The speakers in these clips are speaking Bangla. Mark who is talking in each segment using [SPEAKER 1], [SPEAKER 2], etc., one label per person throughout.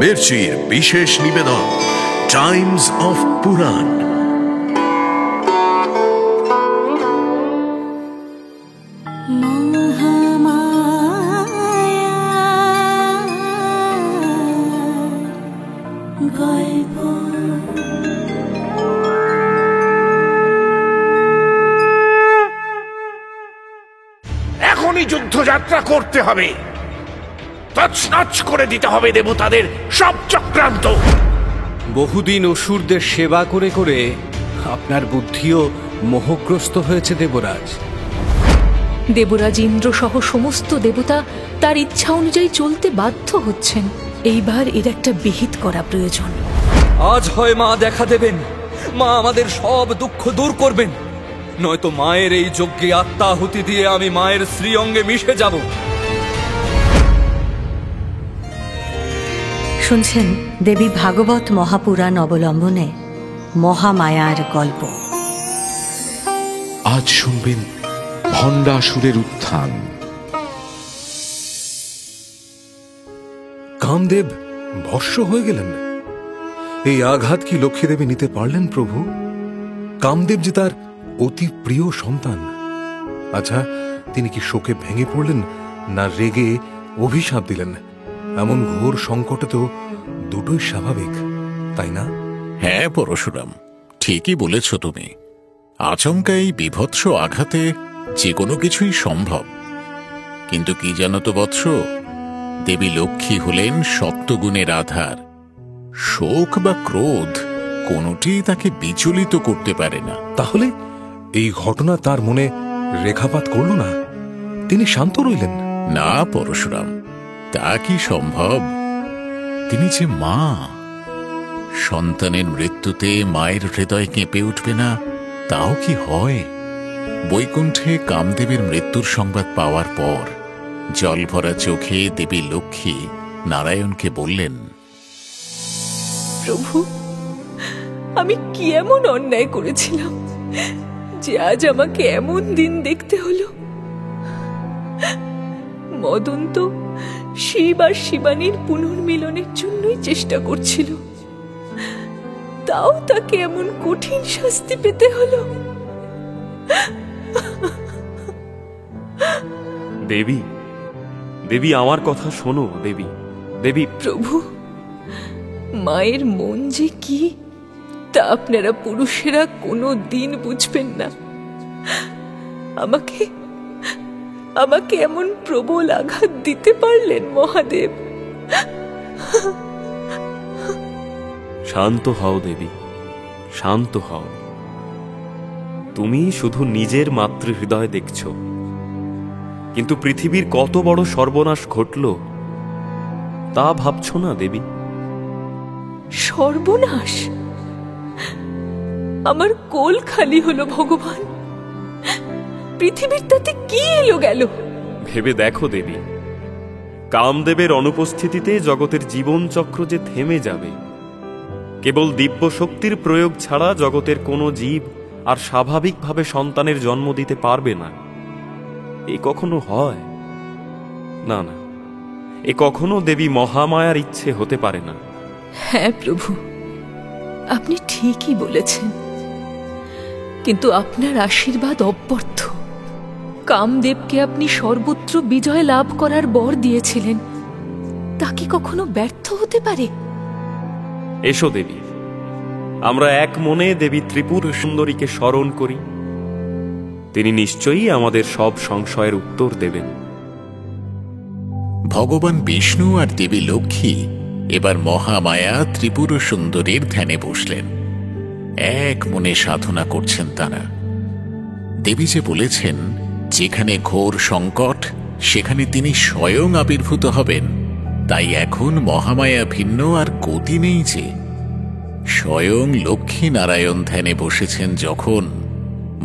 [SPEAKER 1] মির্চির বিশেষ নিবেদন টাইমস অফ পুরাণ।
[SPEAKER 2] এখনই যুদ্ধযাত্রা করতে হবে, তছনছ করে দিতে হবে দেবতাদের সব চক্রান্ত।
[SPEAKER 3] বহুদিন অসুরদের সেবা করে করে আপনার বুদ্ধিও মোহগ্রস্ত হয়েছে দেবরাজ।
[SPEAKER 4] দেবরাজ ইন্দ্র সহ সমস্ত দেবতা তার ইচ্ছা অনুযায়ী চলতে বাধ্য হচ্ছেন। এইবার এর একটা বিহিত করা প্রয়োজন।
[SPEAKER 5] আজ হয় মা দেখা দেবেন, মা আমাদের সব দুঃখ দূর করবেন, নয়তো মায়ের এই যজ্ঞে আত্মাহুতি দিয়ে আমি মায়ের শ্রীঅঙ্গে মিশে যাব।
[SPEAKER 6] শুনছেন দেবী ভাগবত মহাপুরাণ অবলম্বনে মহামায়ার গল্প।
[SPEAKER 7] আজ শুনবেন ভণ্ডাসুরের উত্থান।
[SPEAKER 8] কামদেব ভস্ম হয়ে গেলেন। এই আঘাত কি লক্ষ্মী দেবী নিতে পারলেন প্রভু? কামদেব যে তার অতি প্রিয় সন্তান। আচ্ছা, তিনি কি শোকে ভেঙে পড়লেন, না রেগে অভিশাপ দিলেন? এমন ঘোর সংকটে তো দুটোই স্বাভাবিক, তাই না?
[SPEAKER 9] হ্যাঁ পরশুরাম, ঠিকই বলেছ তুমি। আচমকা এই বীভৎস আঘাতে যে কোনো কিছুই সম্ভব। কিন্তু কি জানো তো বৎস, দেবী লক্ষ্মী হলেন সত্যগুণের আধার। শোক বা ক্রোধ কোনোটি তাকে বিচলিত করতে পারে না।
[SPEAKER 8] তাহলে এই ঘটনা তার মনে রেখাপাত করল না? তিনি শান্ত রইলেন?
[SPEAKER 9] না পরশুরাম, তা কি সম্ভব? তিনি যে মা, সন্তানের মৃত্যুতে মায়ের হৃদয় কেঁপে উঠবে না, তাও কি হয়? বৈকুণ্ঠে কামদেবের মৃত্যুর সংবাদ পাওয়ার পর জলভরা চোখে দেবী লক্ষ্মী নারায়ণকে বললেন,
[SPEAKER 4] প্রভু, আমি কি এমন অন্যায় করেছিলাম যে আজ আমাকে এমন দিন দেখতে হলো? মদন তো শিব আর শিবানীর পুনর্মিলনের জন্যই চেষ্টা করছিল, তাও তাকে এমন কঠিন শাস্তি পেতে হলো।
[SPEAKER 10] দেবী, দেবী আমার কথা শোনো দেবী। দেবী।
[SPEAKER 4] প্রভু, মায়ের মন যে কি তা আপনারা পুরুষেরা কোনো দিন বুঝবেন না। আমাকে আমাকে এমন প্রবল আঘাত দিতে পারলেন মহাদেব?
[SPEAKER 10] শান্ত হও দেবী, শান্ত হও। তুমি শুধু নিজের মাতৃহৃদয় দেখছ, কিন্তু পৃথিবীর কত বড় সর্বনাশ ঘটল তা ভাবছ না দেবী?
[SPEAKER 4] সর্বনাশ? আমার কোল খালি হলো ভগবান। পৃথিবীর তাতে কি এলো গেল?
[SPEAKER 10] ভেবে দেখো দেবী, কামদেবের অনুপস্থিতিতে জগতের জীবন চক্র যে থেমে যাবে। কেবল দিব্য শক্তির প্রয়োগ ছাড়া জগতের কোনো জীব আর স্বাভাবিকভাবে সন্তানের জন্ম দিতে পারবে না। এ কখনো হয় না? না, এ কখনো দেবী মহামায়ার ইচ্ছে হতে পারে না।
[SPEAKER 4] হ্যাঁ প্রভু, আপনি ঠিকই বলেছেন, কিন্তু আপনার আশীর্বাদ অব্যর্থ। কামদেবকে আপনি সর্বত্র বিজয় লাভ করার বর দিয়েছিলেন, তা কি কখনো ব্যর্থ হতে পারে?
[SPEAKER 10] এসো দেবী, আমরা এক মনে দেবী ত্রিপুর সুন্দরীকে স্মরণ করি। তিনি নিশ্চয়ই আমাদের সব সংশয়ের উত্তর দেবেন।
[SPEAKER 9] ভগবান বিষ্ণু আর দেবী লক্ষ্মী এবার মহামায়া ত্রিপুর সুন্দরীর ধ্যানে বসলেন। এক মনে সাধনা করছেন তারা। দেবী যে বলেছেন, যেখানে ঘোর সংকট সেখানে তিনি স্বয়ং আবির্ভূত হবেন, তাই এখন মহামায়া ভিন্ন আর গতি নেই যে। স্বয়ং লক্ষ্মী নারায়ণ ধ্যানে বসেছেন যখন,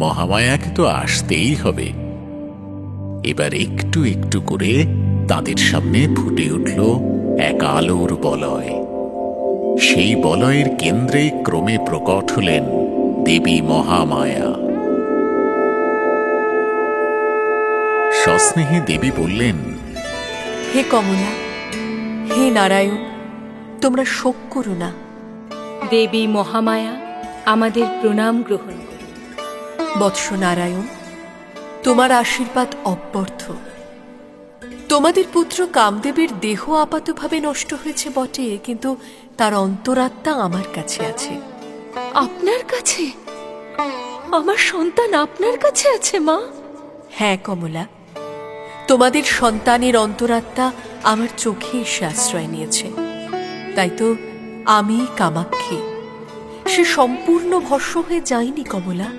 [SPEAKER 9] মহামায়াকে তো আসতেই হবে। এবার একটু একটু করে তাদের সামনে ফুটে উঠল এক আলোর বলয়। সেই বলয়ের কেন্দ্রে ক্রমে প্রকট হলেন দেবী মহামায়া। সস্নেহে দেবী বললেন,
[SPEAKER 11] হে কমলা, হে নারায়ণ, তোমরা শোক করো না।
[SPEAKER 4] দেবী মহামায়া, আমাদের প্রণাম গ্রহণ করুন।
[SPEAKER 11] বৎস নারায়ণ, তোমার আশীর্বাদ অব্যর্থ। তোমাদের পুত্র কামদেবের দেহ আপাতভাবে নষ্ট হয়েছে বটে, কিন্তু তার অন্তরাত্মা আমার কাছে আছে।
[SPEAKER 4] আপনার কাছে? আমার সন্তান আপনার কাছে আছে মা?
[SPEAKER 11] হ্যাঁ কমলা, তোমাদের সন্তানের অন্তরাত্মা আমার চোখে এসে আশ্রয় নিয়েছে। তাই তো আমি কামাক্ষী, সে সম্পূর্ণ ভস্ম হয়ে যায়নি কমলা।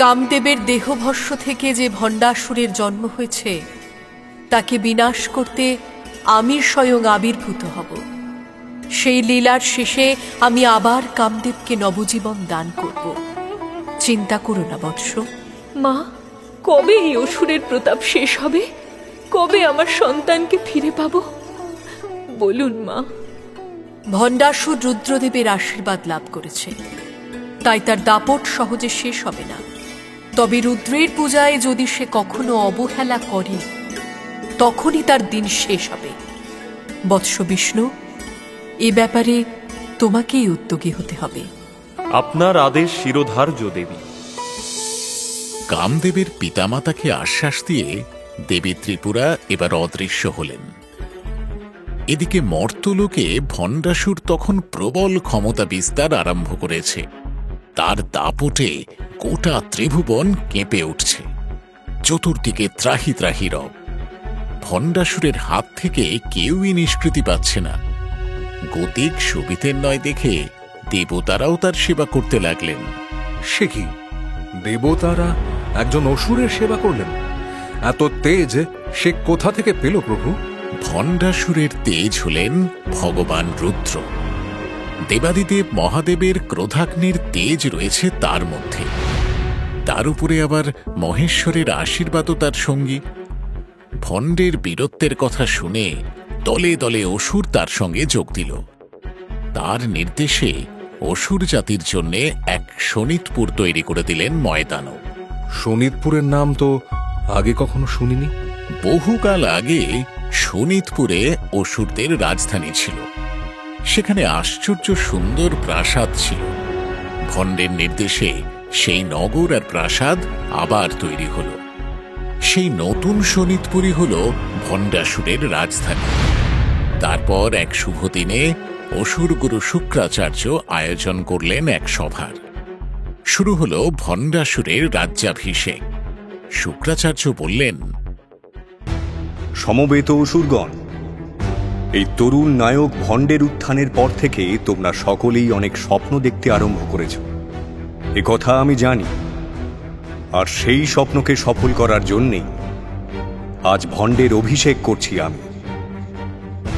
[SPEAKER 11] কামদেবের দেহভস্য থেকে যে ভণ্ডাসুরের জন্ম হয়েছে, তাকে বিনাশ করতে আমি স্বয়ং আবির্ভূত হব। সেই লীলার শেষে আমি আবার কামদেবকে নবজীবন দান করব। চিন্তা করো না বৎস।
[SPEAKER 4] মা, কবে এই অসুরের প্রতাপ শেষ হবে? কবে আমার সন্তানকে ফিরে পাব? বলুন মা।
[SPEAKER 11] ভণ্ডাসুর রুদ্রদেবের আশীর্বাদ লাভ করেছে, তাই তার দাপট সহজে শেষ হবে না। তবে রুদ্রের পূজায় যদি সে কখনো অবহেলা করে, তখনই তার দিন শেষ হবে। বৎস বিষ্ণু, এ ব্যাপারে তোমাকেই উদ্যোগী হতে হবে।
[SPEAKER 10] আপনার আদেশ শিরোধার্য দেবী।
[SPEAKER 9] কামদেবের পিতামাতাকে আশ্বাস দিয়ে দেবী ত্রিপুরা এবার অদৃশ্য হলেন। এদিকে মর্তলোকে ভণ্ডাসুর তখন প্রবল ক্ষমতা বিস্তার আরম্ভ করেছে। তার দাপটে গোটা ত্রিভুবন কেঁপে উঠছে। চতুর্দিকে ত্রাহি ত্রাহি রব। ভণ্ডাসুরের হাত থেকে কেউই নিষ্কৃতি পাচ্ছে না। গতিক সুবিধের নয় দেখে দেবতারাও তার সেবা করতে লাগলেন।
[SPEAKER 8] সে কি, দেবতারা একজন অসুরের সেবা করলেন? এত তেজ সে কোথা থেকে পেল প্রভু?
[SPEAKER 9] ভণ্ডাসুরের তেজ হলেন ভগবান রুদ্র। দেবাদিদেব মহাদেবের ক্রোধাগ্নির তেজ রয়েছে তার মধ্যে। তার উপরে আবার মহেশ্বরের আশীর্বাদও তার সঙ্গী। ভণ্ডের বীরত্বের কথা শুনে দলে দলে অসুর তার সঙ্গে যোগ দিল। তার নির্দেশে অসুর জাতির জন্য এক শোণিতপুর তৈরি করে দিলেন ময়দানব।
[SPEAKER 8] শোণিতপুরের নাম তো আগে কখনো শুনিনি।
[SPEAKER 9] বহুকাল আগে শোণিতপুরে অসুরদের রাজধানী ছিল। সেখানে আশ্চর্য সুন্দর প্রাসাদ ছিল। ভণ্ডের নির্দেশে সেই নগর আর প্রাসাদ আবার তৈরি হল। সেই নতুন শোণিতপুরই হল ভণ্ডাসুরের রাজধানী। তারপর এক শুভ দিনে অসুর গুরু শুক্রাচার্য আয়োজন করলেন এক সভার। শুরু হল ভণ্ডাসুরের রাজ্যাভিষেক। শুক্রাচার্য বললেন,
[SPEAKER 12] সমবেত অসুরগণ, এই তরুণ নায়ক ভণ্ডের উত্থানের পর থেকে তোমরা সকলেই অনেক স্বপ্ন দেখতে আরম্ভ করেছ, এ কথা আমি জানি। আর সেই স্বপ্নকে সফল করার জন্যেই আজ ভণ্ডের অভিষেক করছি আমি।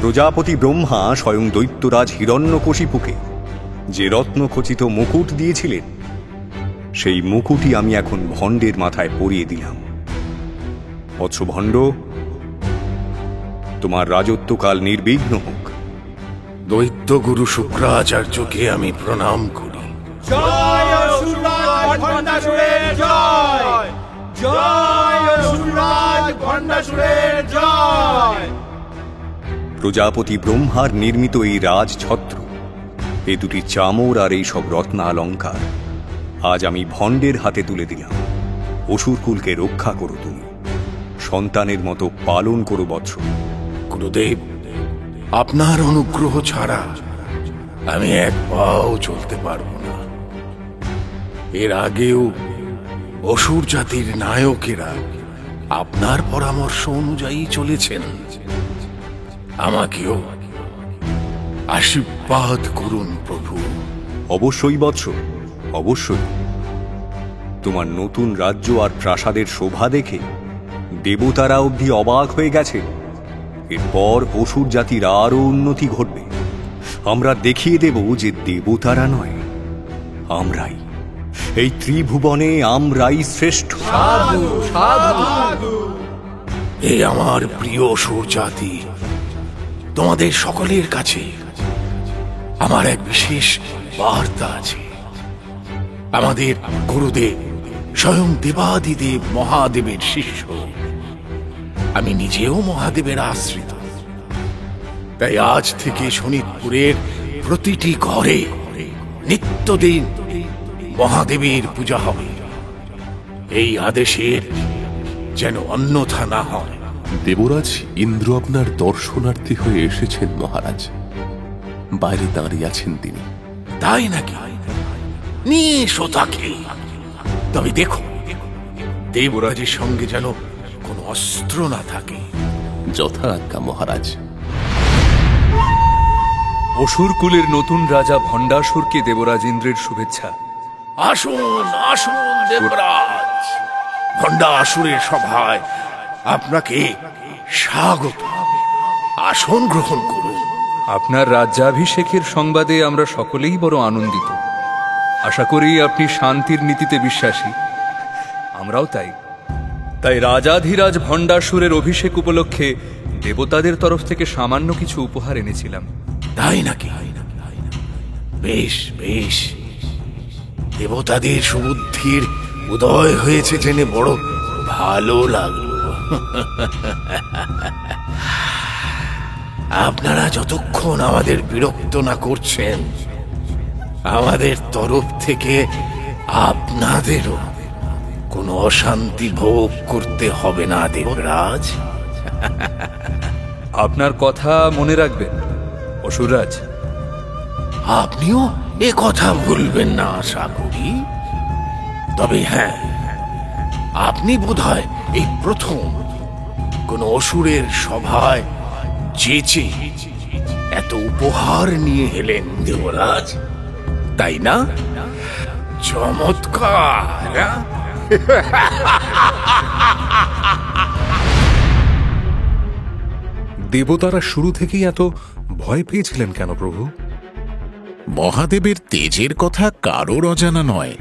[SPEAKER 12] প্রজাপতি ব্রহ্মা স্বয়ং দৈত্যরাজ হিরণ্যকশিপুকে যে রত্নখচিত মুকুট দিয়েছিলেন, সেই মুকুটই আমি এখন ভণ্ডের মাথায় পরিয়ে দিলাম। বৎস ভণ্ড, তোমার রাজত্বকাল নির্বিঘ্ন হোক।
[SPEAKER 2] দৈত্যগুরু শুক্রাচার্যকে আমি প্রণাম করি।
[SPEAKER 13] জয় অসুররাজ ভণ্ডাসুরের জয়! জয় অসুররাজ ভণ্ডাসুরের জয়!
[SPEAKER 12] প্রজাপতি ব্রহ্মার নির্মিত এই রাজছত্র, এই দুটি চামর আর এই সব রত্নালঙ্কার আজ আমি ভণ্ডের হাতে তুলে দিলাম। অসুরকুলকে রক্ষা করো তুমি, সন্তানের মতো পালন করো বৎস।
[SPEAKER 2] গুরুদেব, আপনার অনুগ্রহ ছাড়া আমি এক পাও চলতে পারব না। এর আগেও অসুর জাতির নায়কেরা আপনার পরামর্শ অনুযায়ী চলেছেন। আমাকেও আশীর্বাদ করুন প্রভু।
[SPEAKER 12] অবশ্যই বৎস, অবশ্যই। তোমার নতুন রাজ্য আর প্রাসাদের শোভা দেখে দেবতারা অবধি অবাক হয়ে গেছে। এরপর অসুর জাতির আরও উন্নতি ঘটবে। আমরা দেখিয়ে দেব যে দেবতারা নয়, আমরাই, এই ত্রিভুবনে আমরাই শ্রেষ্ঠ।
[SPEAKER 13] সাধু সাধু।
[SPEAKER 2] এই আমার প্রিয় অসুর জাতি, তোমাদের সকলের কাছে আমার এক বিশেষ বার্তা আছে। আমাদের গুরুদেব স্বয়ং দেবাদিদেব মহাদেবের শিষ্য। আমি নিজেও মহাদেবের আশ্রিত। তাই আজ থেকে শোনিতপুরের প্রতিটি ঘরে নিত্যদিন মহাদেবীর পূজা হবে। এই আদেশের যেন অন্যথা না হয়।
[SPEAKER 14] দেবরাজ ইন্দ্র আপনার দর্শনার্থী হয়ে এসেছেন মহারাজ। বাইরে দাঁড়িয়ে আছেন তিনি।
[SPEAKER 2] তাই নাকি? নিয়ে এসো তাকে। তবে দেখো দেবরাজের সঙ্গে যেন কোনো অস্ত্র না থাকে।
[SPEAKER 14] যথা আজ্ঞা মহারাজ।
[SPEAKER 5] অসুরকুলের নতুন রাজা ভণ্ডাসুরকে দেবরাজ ইন্দ্রের শুভেচ্ছা।
[SPEAKER 2] আসুন আসুন দেবরাজ, ভণ্ডাসুরের সভায় আপনাকে স্বাগত। আসন গ্রহণ করুন।
[SPEAKER 5] আপনার রাজ্যাভিষেকের সংবাদে আমরা সকলেই বড় আনন্দিত। আশা করি আপনি শান্তির নীতিতে বিশ্বাসী। আমরাও তাই। তাই রাজাধিরাজ ভণ্ডাসুরের অভিষেক উপলক্ষে দেবতাদের তরফ থেকে সামান্য কিছু উপহার এনেছিলাম।
[SPEAKER 2] তাই নাকি? বেশ বেশ, দেবতাদের সুবুদ্ধির উদয় হয়েছে জেনে বড় ভালো লাগলো। আপনারা যতক্ষণ আমাদের বিরক্ত না করছেন, আমাদের তরফ থেকে আপনাদেরও কোনো অশান্তি ভোগ করতে হবে না দেবরাজ।
[SPEAKER 5] আপনার কথা মনে রাখবেন অসুররাজ।
[SPEAKER 2] আপনিও এ কথা ভুলবেন না আশা করি। তবে হ্যাঁ, আপনি বোধহয় এই প্রথম কোন অসুরের সভায় যেচে এত উপহার নিয়ে এলেন দেবরাজ, তাই না? চমৎকার।
[SPEAKER 8] দেবতারা শুরু থেকেই এত ভয় পেয়েছিলেন কেন প্রভু?
[SPEAKER 9] মহাদেবের তেজের কথা কারোর অজানা নয়,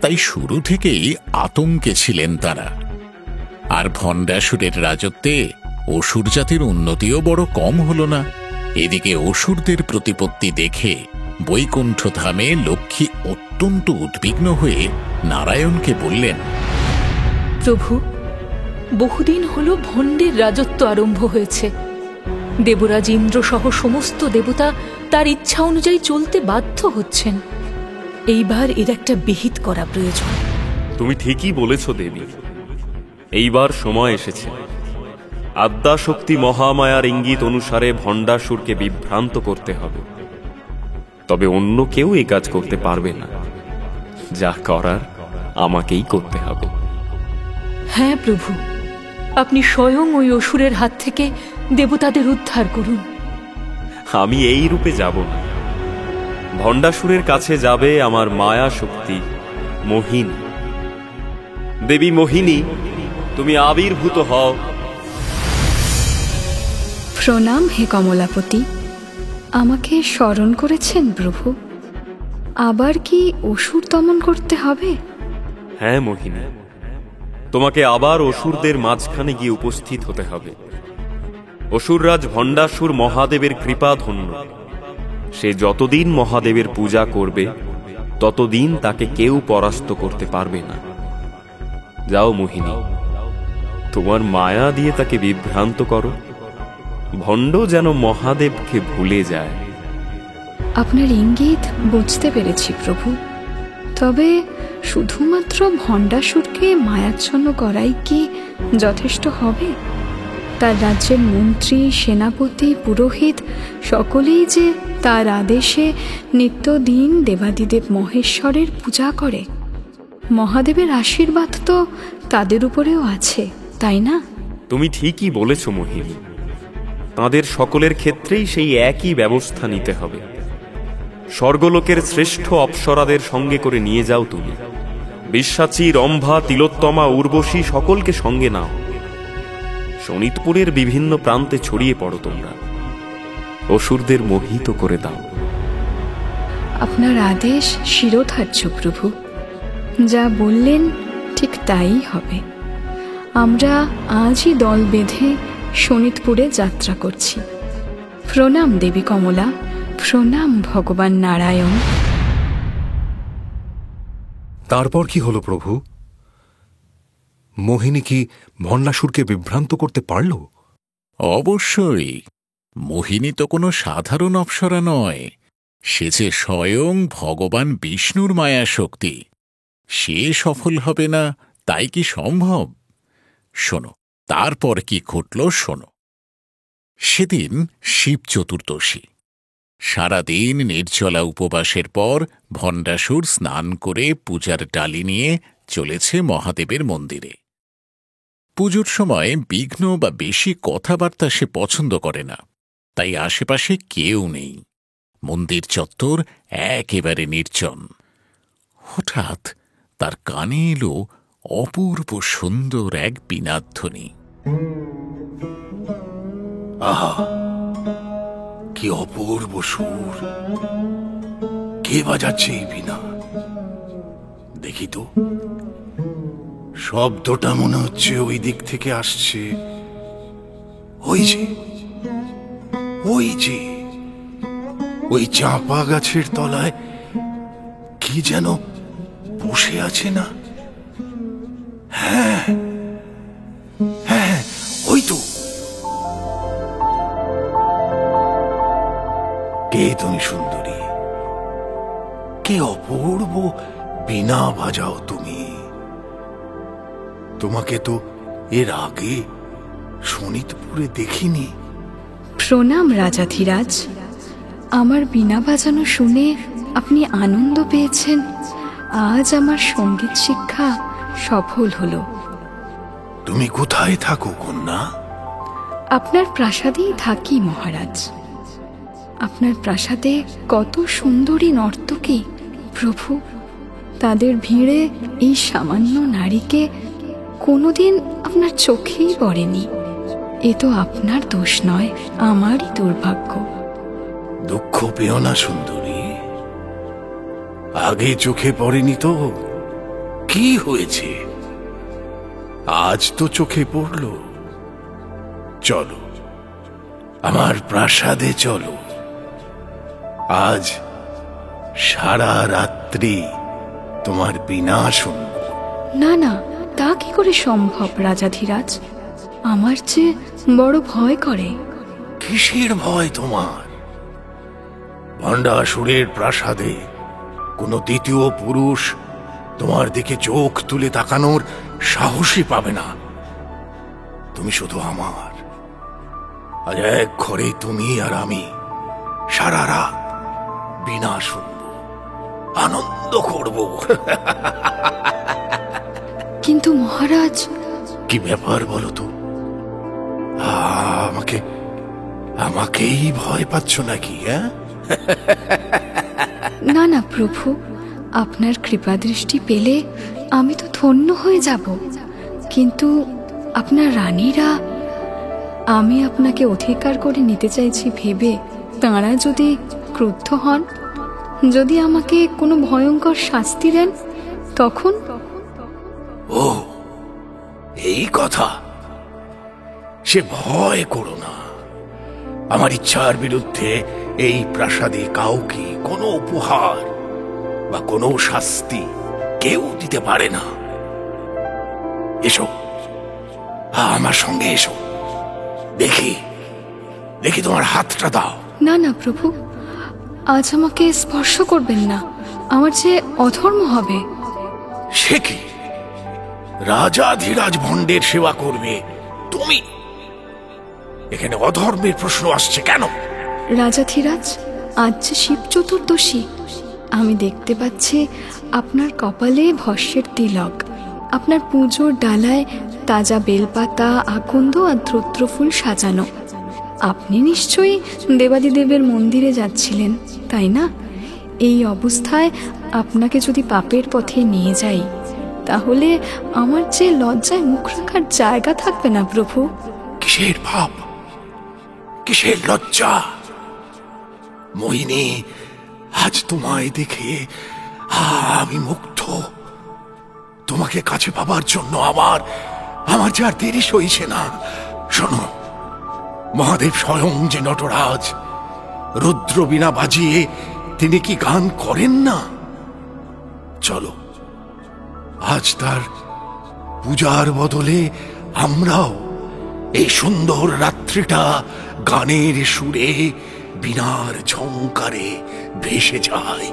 [SPEAKER 9] তাই শুরু থেকেই আতঙ্কে ছিলেন তারা। আর ভণ্ডাসুরের রাজত্বে অসুর জাতির উন্নতিও বড় কম হল না। এদিকে অসুরদের প্রতিপত্তি দেখে বৈকুণ্ঠ ধামে লক্ষ্মী অত্যন্ত উদ্বিগ্ন হয়ে নারায়ণকে বললেন,
[SPEAKER 4] প্রভু, বহুদিন হল ভণ্ডের রাজত্ব আরম্ভ হয়েছে। দেবরাজ ইন্দ্র সহ সমস্ত দেবতা তার ইচ্ছা অনুযায়ী চলতে বাধ্য হচ্ছেন। এইবার এর একটা বিহিত করা প্রয়োজন।
[SPEAKER 10] তুমি ঠিকই বলেছ দেবী। এইবার সময় এসেছে। আদ্যাশক্তি মহামায়ার ইঙ্গিত অনুসারে ভণ্ডাসুরকে বিভ্রান্ত করতে হবে। তবে অন্য কেউ এই কাজ করতে পারবে না। যা করার আমাকেই করতে হবে।
[SPEAKER 4] হ্যাঁ প্রভু, আপনি স্বয়ং ওই অসুরের হাত থেকে দেবতাদের উদ্ধার করুন।
[SPEAKER 10] আমি এই রূপে যাব না। ভণ্ডাসুরের কাছে যাবে আমার মায়া শক্তি মোহিনী। দেবী মোহিনী, তুমি আবির্ভূত হও।
[SPEAKER 15] প্রণাম হে কমলাপতি। আমাকে স্মরণ করেছেন প্রভু? আবার কি অসুর দমন করতে হবে?
[SPEAKER 10] হ্যাঁ মোহিনী, তোমাকে আবার অসুরদের মাঝখানে গিয়ে উপস্থিত হতে হবে। অসুররাজ ভণ্ডাসুর মহাদেবের কৃপা ধন্য। সে যতদিন মহাদেবের পূজা করবে ততদিন তাকে কেউ পরাস্ত করতে পারবে না। যাও মোহিনী, তোমার মায়া দিয়ে তাকে বিভ্রান্ত করো। ভণ্ড যেন মহাদেবকে ভুলে যায়।
[SPEAKER 15] আপনার ইঙ্গিত বুঝতে পেরেছি প্রভু। তবে শুধুমাত্র ভণ্ডাসুরকে মায়াচ্ছন্ন করাই কি যথেষ্ট হবে? তার রাজ্যের মন্ত্রী, সেনাপতি, পুরোহিত সকলেই যে তার আদেশে নিত্যদিন দেবাদিদেব মহেশ্বরের পূজা করে। মহাদেবের আশীর্বাদ তো তাদের উপরেও আছে, তাই না?
[SPEAKER 10] তুমি ঠিকই বলেছ মোহিনী। তাঁদের সকলের ক্ষেত্রেই সেই একই ব্যবস্থা নিতে হবে। স্বর্গলোকের শ্রেষ্ঠ অপ্সরাদের সঙ্গে করে নিয়ে যাও তুমি। বিশ্বাচী, রম্ভা, তিলোত্তমা, উর্বশী সকলকে সঙ্গে নাও। শোণিতপুরের বিভিন্ন প্রান্তে ছড়িয়ে পড়ো তোমরা। অসুরদের মোহিত করে দাও।
[SPEAKER 15] আপনার আদেশ শিরোধার্য প্রভু। যা বললেন ঠিক তাই হবে। আমরা আজই দল বেঁধে শোণিতপুরে যাত্রা করছি। প্রণাম দেবী কমলা, প্রণাম ভগবান নারায়ণ।
[SPEAKER 8] তারপর কি হলো প্রভু? মোহিনী কি ভণ্ডাসুরকে বিভ্রান্ত করতে পারল?
[SPEAKER 9] অবশ্যই। মোহিনী তো কোনো সাধারণ অপ্সরা নয়, সে যে স্বয়ং ভগবান বিষ্ণুর মায়া শক্তি। সে সফল হবে না তাই কি সম্ভব? শোনো তারপর কি ঘটল শোনো। সেদিন শিব চতুর্দশী। সারাদিন নির্জলা উপবাসের পর ভণ্ডাসুর স্নান করে পূজার ডালি নিয়ে চলেছে মহাদেবের মন্দিরে। পুজোর সময় বিঘ্ন বা বেশি কথাবার্তা সে পছন্দ করে না, তাই আশেপাশে কেউ নেই। মন্দির চত্বর একেবারে নির্জন। হঠাৎ তার কানে এলো অপূর্ব সুন্দর এক বীণাধ্বনি।
[SPEAKER 2] আহা, কি অপূর্ব সুর! কে বাজাচ্ছে এই বীণা? দেখি তো, শব্দটা মনে হচ্ছে ওই দিক থেকে আসছে। ওই যে ওই যে ওই চাঁপা গাছের তলায় কি যেন বসে আছে না? হ্যাঁ হ্যাঁ, ওই তো। কে তুমি সুন্দরী? কে অপূর্ব বীণা বাজাও তুমি! তোমাকে তো এর আগে শোনিতপুরে দেখিনি।
[SPEAKER 15] প্রণাম রাজাধিরাজ। আমার বীণা বাজানো শুনে আপনি আনন্দ পেয়েছেন। আজ আমার সঙ্গীত শিক্ষা সফল হলো।
[SPEAKER 2] তুমি কোথায় থাকো কন্যা?
[SPEAKER 15] আপনার প্রাসাদেই থাকি মহারাজ। আপনার প্রাসাদে কত সুন্দরী নর্তকী প্রভু! তাদের ভিড়ে এই সামান্য নারীকে কোনোদিন আপনার চোখেই পড়েনি। এ তো আপনার দোষ নয়, আমারই দুর্ভাগ্য।
[SPEAKER 2] দুঃখ পেও না সুন্দরী, আগে চোখে পড়েনি তো কি হয়েছে, আজ তো চোখে পড়ল। চলো আমার প্রাসাদে চলো, আজ সারা রাত্রি তোমার বীণা শুনব।
[SPEAKER 15] না না, তা কি করে সম্ভব রাজাধিরাজ? আমার যে বড় ভয় করে।
[SPEAKER 2] কিসের ভয় তোমার? ভণ্ডাসুরের প্রাসাদে কোনো দ্বিতীয় পুরুষ তোমার দিকে চোখ তুলে তাকানোর সাহসই পাবে না। তুমি শুধু আমার। আজ এক ঘরে তুমি আর আমি সারা রাত বীণা শুনব, আনন্দ করব।
[SPEAKER 15] কিন্তু মহারাজ।
[SPEAKER 2] কি ব্যাপার বলো তো? আমাকেই ভয় পাচ্ছ নাকি?
[SPEAKER 15] না না প্রভু, আপনার কৃপা দৃষ্টি পেলে আমি তো ধন্য হয়ে যাব। কিন্তু আপনার রানীরা, আমি আপনাকে অধিকার করে নিতে চাইছি ভেবে তাঁরা যদি ক্রুদ্ধ হন, যদি আমাকে কোনো ভয়ঙ্কর শাস্তি দেন, তখন?
[SPEAKER 2] ও এই কথা! সে ভয় করো না। আমার ইচ্ছার বিরুদ্ধে এই প্রাসাদে কাউকে কোনো উপহার বা কোনো শাস্তি কেউ দিতে পারে না। এসো আমার সঙ্গে, এসো। দেখি দেখি তোমার হাতটা দাও।
[SPEAKER 15] না না প্রভু, আজ আমাকে স্পর্শ করবেন না, আমার যে অধর্ম হবে।
[SPEAKER 2] সে কি? রাজাধিরাজ ভণ্ডের সেবা করবে তুমি? এখানে অধর্মের প্রশ্ন আসছে কেন?
[SPEAKER 15] রাজাধিরাজ, আজ যে শিব চতুর্দশী। আমি দেখতে পাচ্ছি আপনার কপালে ভস্যের তিলক, আপনার পুজোর ডালায় তাজা বেলপাতা, আকন্দ আর দ্রুত্রফুল সাজানো। আপনি নিশ্চয়ই দেবাদিদেবের মন্দিরে যাচ্ছিলেন, তাই না? এই অবস্থায় আপনাকে যদি পাপের পথে নিয়ে যাই, তাহলে আমার যে লজ্জায় মুখ রাখার জায়গা থাকবে না প্রভু।
[SPEAKER 2] কিসের পাপ, কিসের লজ্জা? মোহিনী, আজ তোমায় দেখে আমি মুগ্ধ। তোমাকে কাছে পাবার জন্য আমার যে আর দেরি সইছে না। শোনো, মহাদেব স্বয়ং যে নটরাজ, রুদ্র বীণা বাজিয়ে তিনি কি গান করেন না? চলো, আজ তার পূজার বদলে আমরাও এই সুন্দর রাত্রিটা গানের সুরে বিনার ঝংকারে ভেসে যায়।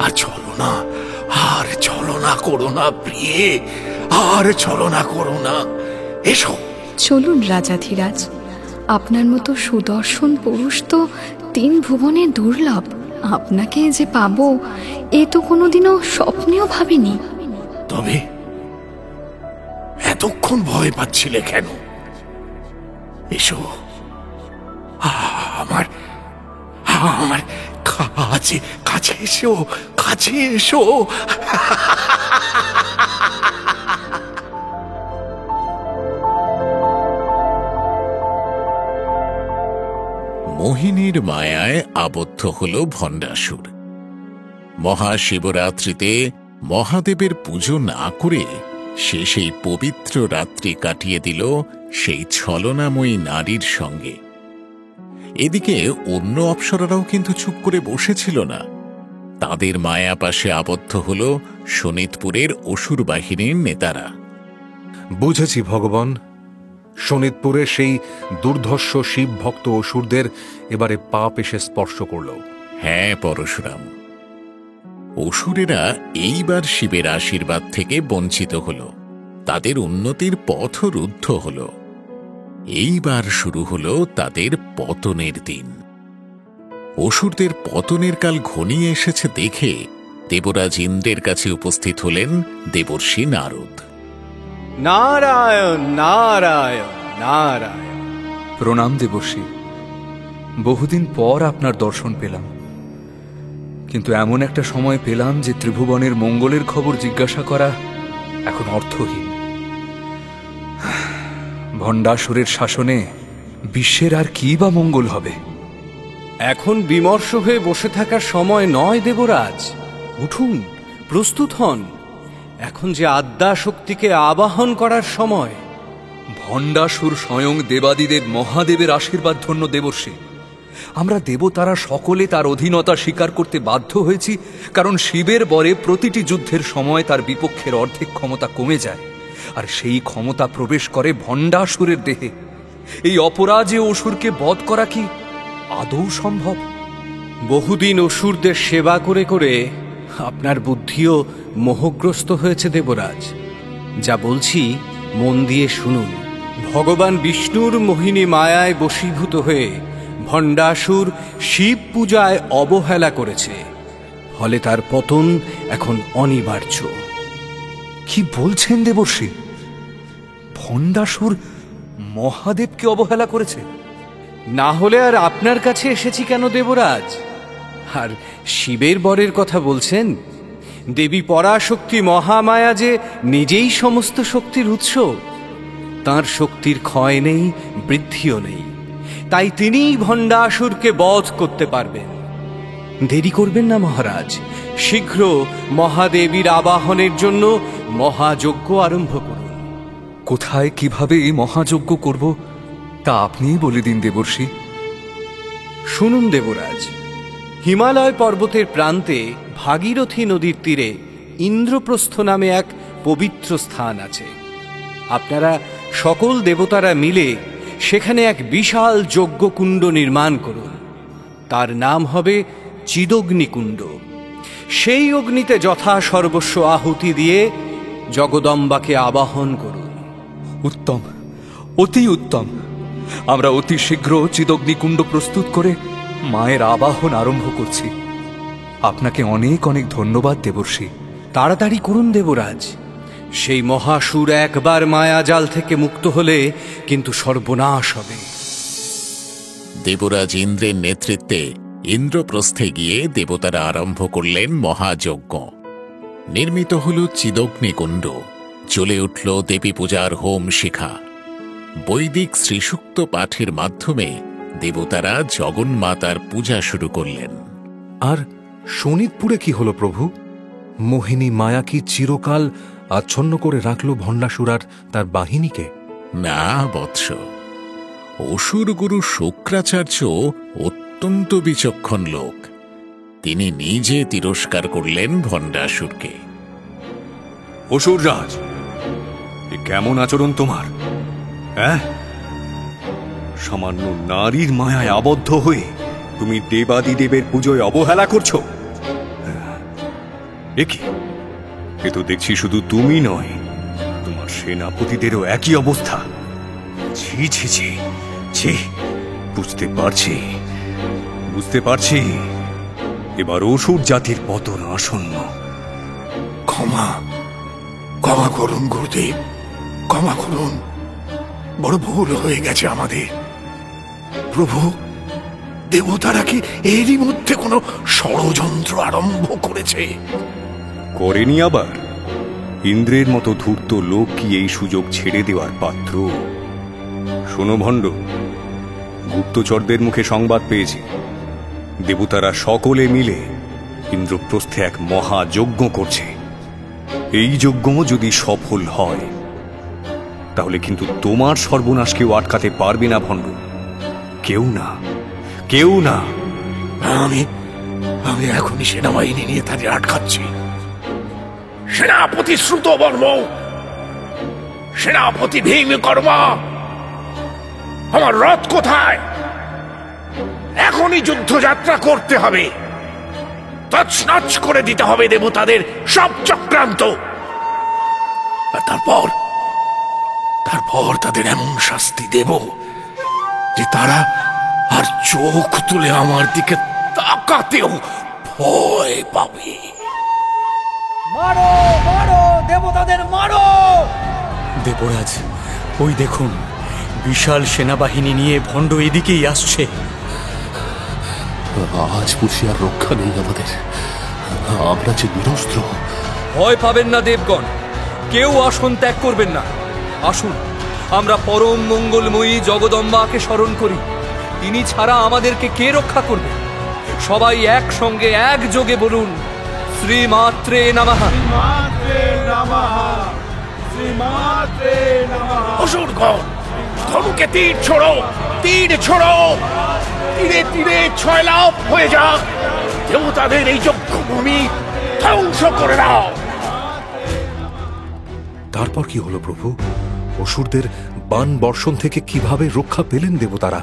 [SPEAKER 2] আর ছলনা করো না প্রিয়ে, আর ছলনা করো না। এসো
[SPEAKER 15] চলুন রাজাধিরাজ, আপনার মতো সুদর্শন পুরুষ তো 3 ভুবনে দুর্লভ। আপনাকে যে পাবো এ তো কোনোদিনও স্বপ্নেও ভাবিনি।
[SPEAKER 2] তবে এতক্ষণ ভয় পাচ্ছিলে কেন? এসো আমার কাছে এসো, কাছে এসো।
[SPEAKER 9] মোহিনীর মায়ায় আবদ্ধ হল ভণ্ডাসুর। মহাশিবরাত্রিতে মহাদেবের পুজো না করে সে সেই পবিত্র রাত্রি কাটিয়ে দিল সেই ছলনাময়ী নারীর সঙ্গে। এদিকে অন্য অপ্সরারাও কিন্তু চুপ করে বসেছিল না। তাদের মায়া পাশে আবদ্ধ হল শোনিতপুরের অসুর বাহিনীর নেতারা।
[SPEAKER 8] বুঝেছি ভগবান, শোনিতপুরে সেই দুর্ধর্ষ শিব ভক্ত অসুরদের এবারে পাপ এসে স্পর্শ করল।
[SPEAKER 9] হ্যাঁ পরশুরাম, অসুরেরা এইবার শিবের আশীর্বাদ থেকে বঞ্চিত হল, তাদের উন্নতির পথ রুদ্ধ হল। এইবার শুরু হল তাদের পতনের দিন। অসুরদের পতনের কাল ঘনিয়ে এসেছে দেখে দেবরাজ ইন্দ্রের কাছে উপস্থিত হলেন দেবর্ষি নারদ।
[SPEAKER 3] নারায়ণ নারায়ণ নারায়ণ।
[SPEAKER 5] প্রণাম দেবর্ষি, বহুদিন পর আপনার দর্শন পেলাম, কিন্তু এমন একটা সময় পেলাম যে ত্রিভুবনের মঙ্গলের খবর জিজ্ঞাসা করা এখন অর্থহীন। ভণ্ডাসুরের শাসনে বিশ্বের আর কি বা মঙ্গল হবে?
[SPEAKER 3] এখন বিমর্ষ হয়ে বসে থাকার সময় নয় দেবরাজ, উঠুন, প্রস্তুত হন। এখন যে আদ্যা শক্তিকে আবাহন করার সময়।
[SPEAKER 5] ভণ্ডাসুর স্বয়ং দেবাদিদেব মহাদেবের আশীর্বাদ ধন্য দেবর্ষি। আমরা দেবতারা সকলে তার অধীনতা স্বীকার করতে বাধ্য হয়েছি, কারণ শিবের বরে প্রতিটি যুদ্ধের সময় তার বিপক্ষের অর্ধেক ক্ষমতা কমে যায়, আর সেই ক্ষমতা প্রবেশ করে ভণ্ডাসুরের দেহে। এই অপরাজেয় অসুরকে বধ করা কি আদৌ সম্ভব?
[SPEAKER 3] বহুদিন অসুরদের সেবা করে করে আপনার বুদ্ধিও মোহগ্রস্ত হয়েছে দেবরাজ। যা বলছি মন দিয়ে শুনুন। ভগবান বিষ্ণুর মোহিনী মায়ায় বশীভূত হয়ে ভণ্ডাসুর শিব পূজায় অবহেলা করেছে, ফলে তার পতন এখন অনিবার্য।
[SPEAKER 5] কি বলছেন দেবর্ষি? ভণ্ডাসুর মহাদেবকে অবহেলা করেছে?
[SPEAKER 3] না হলে আর আপনার কাছে এসেছি কেন দেবরাজ? আর শিবের বরের কথা বলছেন? দেবী পরাশক্তি মহামায়া যে নিজেই সমস্ত শক্তির উৎস। তাঁর শক্তির ক্ষয় নেই, বৃদ্ধিও নেই, তাই তিনিই ভণ্ডাসুরকে বধ করতে পারবেন। দেরি করবেন না মহারাজ, শীঘ্র মহাদেবীর আবাহনের জন্য মহাযজ্ঞ আরম্ভ করুন।
[SPEAKER 5] কোথায় কিভাবে এই মহাযজ্ঞ করব তা আপনিই বলে দিন দেবর্ষি।
[SPEAKER 3] শুনুন দেবরাজ, হিমালয় পর্বতের প্রান্তে ভাগীরথী নদীর তীরে ইন্দ্রপ্রস্থ নামে এক পবিত্র স্থান আছে। আপনারা সকল দেবতারা মিলে সেখানে এক বিশাল যজ্ঞকুণ্ড নির্মাণ করুন। তার নাম হবে চিদগ্নিকুণ্ড। সেই অগ্নিতে যথা সর্বস্ব আহুতি দিয়ে জগদম্বাকে আবাহন করুন।
[SPEAKER 5] উত্তম, অতি উত্তম। আমরা অতি শীঘ্র চিদগ্নিকুণ্ড প্রস্তুত করে মায়ের আবাহন আরম্ভ করছি। আপনাকে অনেক অনেক ধন্যবাদ দেবর্ষি।
[SPEAKER 3] তাড়াতাড়ি করুন দেবরাজ। সেই মহাসুর একবার মায়াজাল থেকে মুক্ত হলে কিন্তু সর্বনাশ হবে।
[SPEAKER 9] দেবরাজ ইন্দ্রের নেতৃত্বে ইন্দ্রপ্রস্থে গিয়ে দেবতারা আরম্ভ করলেন মহাযজ্ঞ। নির্মিত হল চিদগ্নিকুণ্ড, চলে উঠল দেবী পূজার হোম শিখা। বৈদিক শ্রীসূক্ত পাঠের মাধ্যমে দেবতারা জগন্মাতার পূজা শুরু করলেন।
[SPEAKER 8] আর শোনিতপুরে কি হলো প্রভু? মোহিনী মায়া কি চিরকাল আচ্ছন্ন করে রাখল ভণ্ডাসুর আর তার বাহিনীকে?
[SPEAKER 9] না বৎস, অসুর গুরু শুক্রাচার্য অত্যন্ত বিচক্ষণ লোক। তিনি নিজে তিরস্কার করলেন ভণ্ডাসুরকে।
[SPEAKER 12] অসুররাজ, এ কেমন আচরণ তোমার? সামান্য নারীর মায়ায় আবদ্ধ হয়ে তুমি দেবাদিদেবের পুজোয় অবহেলা করছো? এ তো দেখছি শুধু তুমি নয়, তোমার সেনাপতিদেরও একই অবস্থা। ছি ছি ছি ছি, বুঝতে পারছি এবার অসুর জাতির পতন আসন্ন।
[SPEAKER 2] ক্ষমা করুন গুরুদেব, ক্ষমা করুন। বড় ভুল হয়ে গেছে আমাদের। প্রভু, দেবতারা কি এরই মধ্যে কোনো ষড়যন্ত্র আরম্ভ করেছে?
[SPEAKER 12] করেনি আবার? ইন্দ্রের মতো ধূর্ত লোক কি এই সুযোগ ছেড়ে দেওয়ার পাত্র? শোনো ভণ্ড, গুপ্তচরদের মুখে সংবাদ পেয়েছি দেবতারা সকলে মিলে ইন্দ্রপ্রস্থে এক মহাযজ্ঞ করছে। এই যজ্ঞ যদি সফল হয় তাহলে কিন্তু তোমার সর্বনাশ কেউ আটকাতে পারবে না ভণ্ড, কেউ না।
[SPEAKER 2] আমি এখনই সেনাবাহিনী নিয়ে তাদের আটকাচ্ছি। সেনাপতি শ্রুতবর্ম, সেনাপতি ভীমকর্মা, আমার রথ কোথায়? এখনই যুদ্ধযাত্রা করতে হবে। তছনছ করে দিতে হবে দেবতাদের সব চক্রান্ত। আর তারপর তাদের এমন শাস্তি দেব যে তারা আর চোখ তুলে আমার দিকে তাকাতেও ভয় পাবে।
[SPEAKER 13] মারো মারো, দেবতাদের মারো!
[SPEAKER 3] দেবরাজ, ওই দেখুন, বিশাল সেনাবাহিনী নিয়ে ভণ্ড এদিকেই আসছে।
[SPEAKER 14] আজ বুঝি আর রক্ষা নেই আমাদের, আমরা যে নিরস্ত্র।
[SPEAKER 5] ভয় পাবেন না দেবগণ, কেউ আসন ত্যাগ করবেন না। আসুন আমরা পরম মঙ্গলময়ী জগদম্বাকে স্মরণ করি। তিনি ছাড়া আমাদেরকে কে রক্ষা করবে? সবাই একসঙ্গে একযোগে বলুন, শ্রীমাত্রে নমঃ।
[SPEAKER 2] অসুরগণ, ধনুকে তীর ছোড়ো, তীরে তীরে ছয়লাভ হয়ে যাক। দেবতাদের এই যজ্ঞভূমি ধ্বংস করে দাও।
[SPEAKER 8] তারপর কি হলো প্রভু? অসুরদের বাণ বর্ষণ থেকে কিভাবে রক্ষা পেলেন দেবতারা?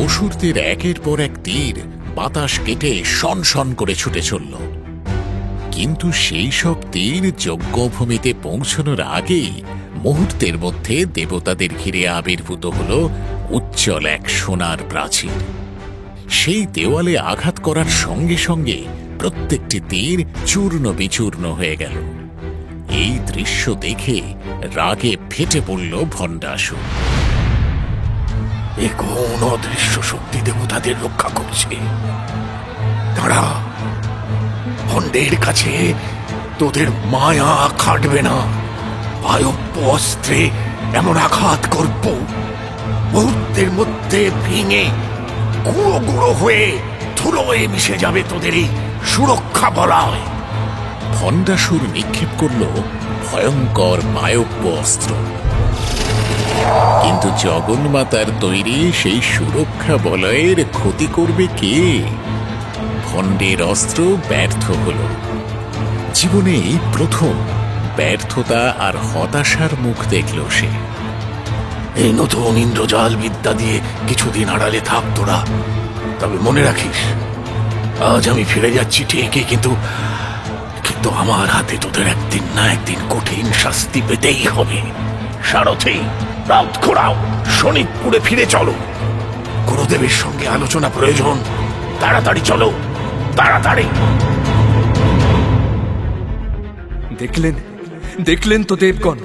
[SPEAKER 9] অসুরদের একের পর এক তীর বাতাস কেটে শন করে ছুটে চলল, কিন্তু সেই সব তীর যজ্ঞভূমিতে পৌঁছানোর আগেই মুহূর্তের মধ্যে দেবতাদের ঘিরে আবির্ভূত হল উজ্জ্বল এক সোনার প্রাচীর। সেই দেওয়ালে আঘাত করার সঙ্গে সঙ্গে প্রত্যেকটি তীর চূর্ণ বিচূর্ণ হয়ে গেল। এই দৃশ্য দেখে রাগে ফেটে পড়ল ভণ্ডাসুর।
[SPEAKER 2] এ কোন অদৃশ্য শক্তি দেবতাদের রক্ষা করছে? তারা ভণ্ডের কাছে তোদের মায়া খাটবে না। বায়ব্য অস্ত্রে এমন আঘাত করব, মুহূর্তের মধ্যে ভেঙে গুঁড়ো গুঁড়ো হয়ে ধুলোয় মিশে যাবে তোদের এই সুরক্ষা বলয়।
[SPEAKER 9] ভণ্ডাসুর নিক্ষেপ করল ভয়ঙ্কর বায়ব্য অস্ত্র, কিন্তু জগন্মাতার তৈরি সেই সুরক্ষা বলয়ের ক্ষতি করবে কে? ভণ্ডের অস্ত্র ব্যর্থ হল। জীবনে এই প্রথম ব্যর্থতা আর হতাশার মুখ দেখল সে।
[SPEAKER 2] এই নতুন ইন্দ্রজাল বিদ্যা দিয়ে কিছুদিন আড়ালে থাক তোরা, তবে মনে রাখিস, আজ আমি ফিরে যাচ্ছি ঠিকই, কিন্তু আমার হাতে তোদের একদিন না একদিন কঠিন শাস্তি পেতেই হবে। সারথি, রথ ঘোরাও, শোনিতপুরে ফিরে চলো। গুরুদেবের সঙ্গে আলোচনা প্রয়োজন। তাড়াতাড়ি চলো, তাড়াতাড়ি।
[SPEAKER 5] দেখলেন তো দেবগণ,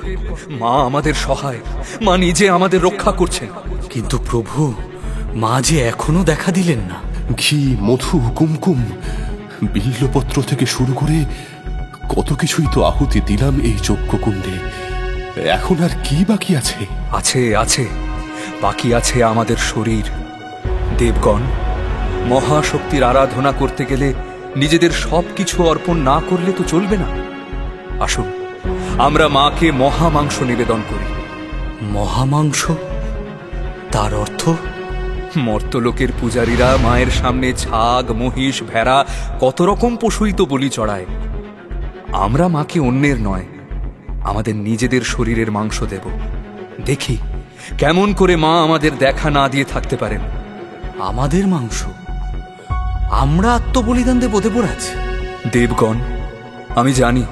[SPEAKER 5] মা আমাদের সহায়, মা নিজে আমাদের রক্ষা করছেন।
[SPEAKER 3] কিন্তু প্রভু, মা যে এখনো দেখা দিলেন না।
[SPEAKER 14] ঘি, মধু, কুমকুম, বিল্লপত্র থেকে শুরু করে কত কিছুই তো আহুতি দিলাম এই যজ্ঞকুণ্ডে। এখন আর কি বাকি আছে?
[SPEAKER 5] আছে বাকি আছে আমাদের শরীর। দেবগণ, মহাশক্তির আরাধনা করতে গেলে নিজেদের সবকিছু অর্পণ না করলে তো চলবে না। আসুন আমরা মাকে মহামাংস নিবেদন করি।
[SPEAKER 3] মহামাংস? তার অর্থ?
[SPEAKER 5] মর্তলোকের পূজারীরা মায়ের সামনে ছাগ, মহিষ, ভেড়া, কত রকম পশুই তো বলি চড়ায়। আমরা মাকে অন্যের নয়, আমাদের নিজেদের শরীরের মাংস দেব। দেখি কেমন করে মা আমাদের দেখা না দিয়ে থাকতে পারেন?
[SPEAKER 3] আমাদের মাংস আমরা আত্মবলিদান দেব দেবরাজ?
[SPEAKER 5] দেবগণ, আমি জানি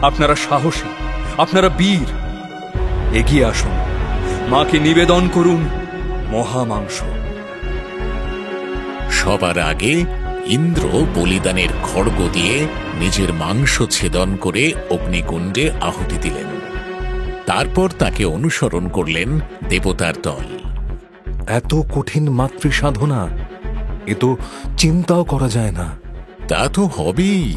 [SPEAKER 5] আপনারা সাহসী, আপনারা বীর। এগিয়ে আসুন, মাকে নিবেদন করুন মহামাংস।
[SPEAKER 9] সবার আগে ইন্দ্র বলিদানের খড়গ দিয়ে নিজের মাংস ছেদন করে অগ্নিকুণ্ডে আহুতি দিলেন। তারপর তাকে অনুসরণ করলেন দেবতার দল।
[SPEAKER 8] এত কঠিন মাতৃ সাধনা, এ তো চিন্তাও করা যায় না।
[SPEAKER 9] তা তো হবেই।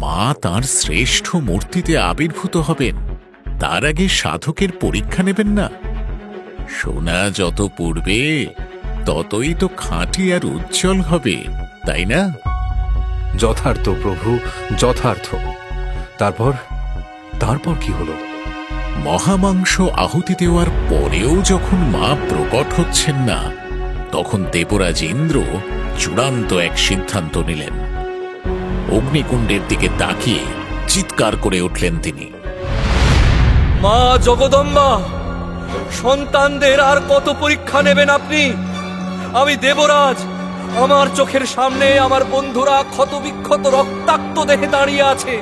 [SPEAKER 9] মা তার শ্রেষ্ঠ মূর্তিতে আবির্ভূত হবেন, তার আগে সাধকের পরীক্ষা নেবেন না? সোনা যত পূর্বে ততই তো খাঁটি আর উজ্জ্বল হবে, তাই না?
[SPEAKER 8] যথার্থ প্রভু, যথার্থ। তারপর কি হলো?
[SPEAKER 9] মহামাংস আহুতি দেওয়ার পরেও যখন মা প্রকট হচ্ছেন না, তখন দেবরাজ ইন্দ্র চূড়ান্ত এক সিদ্ধান্ত নিলেন। অগ্নিকুণ্ডের দিকে তাকিয়ে চিৎকার করে উঠলেন তিনি,
[SPEAKER 5] মা জগদম্বা, সন্তানদের আর কত পরীক্ষা নেবেন আপনি? আমি দেবরাজ, আমার চোখের সামনে আমার বন্ধুরা ক্ষতবিক্ষত রক্তাক্ত দেহে দাঁড়িয়ে আছে।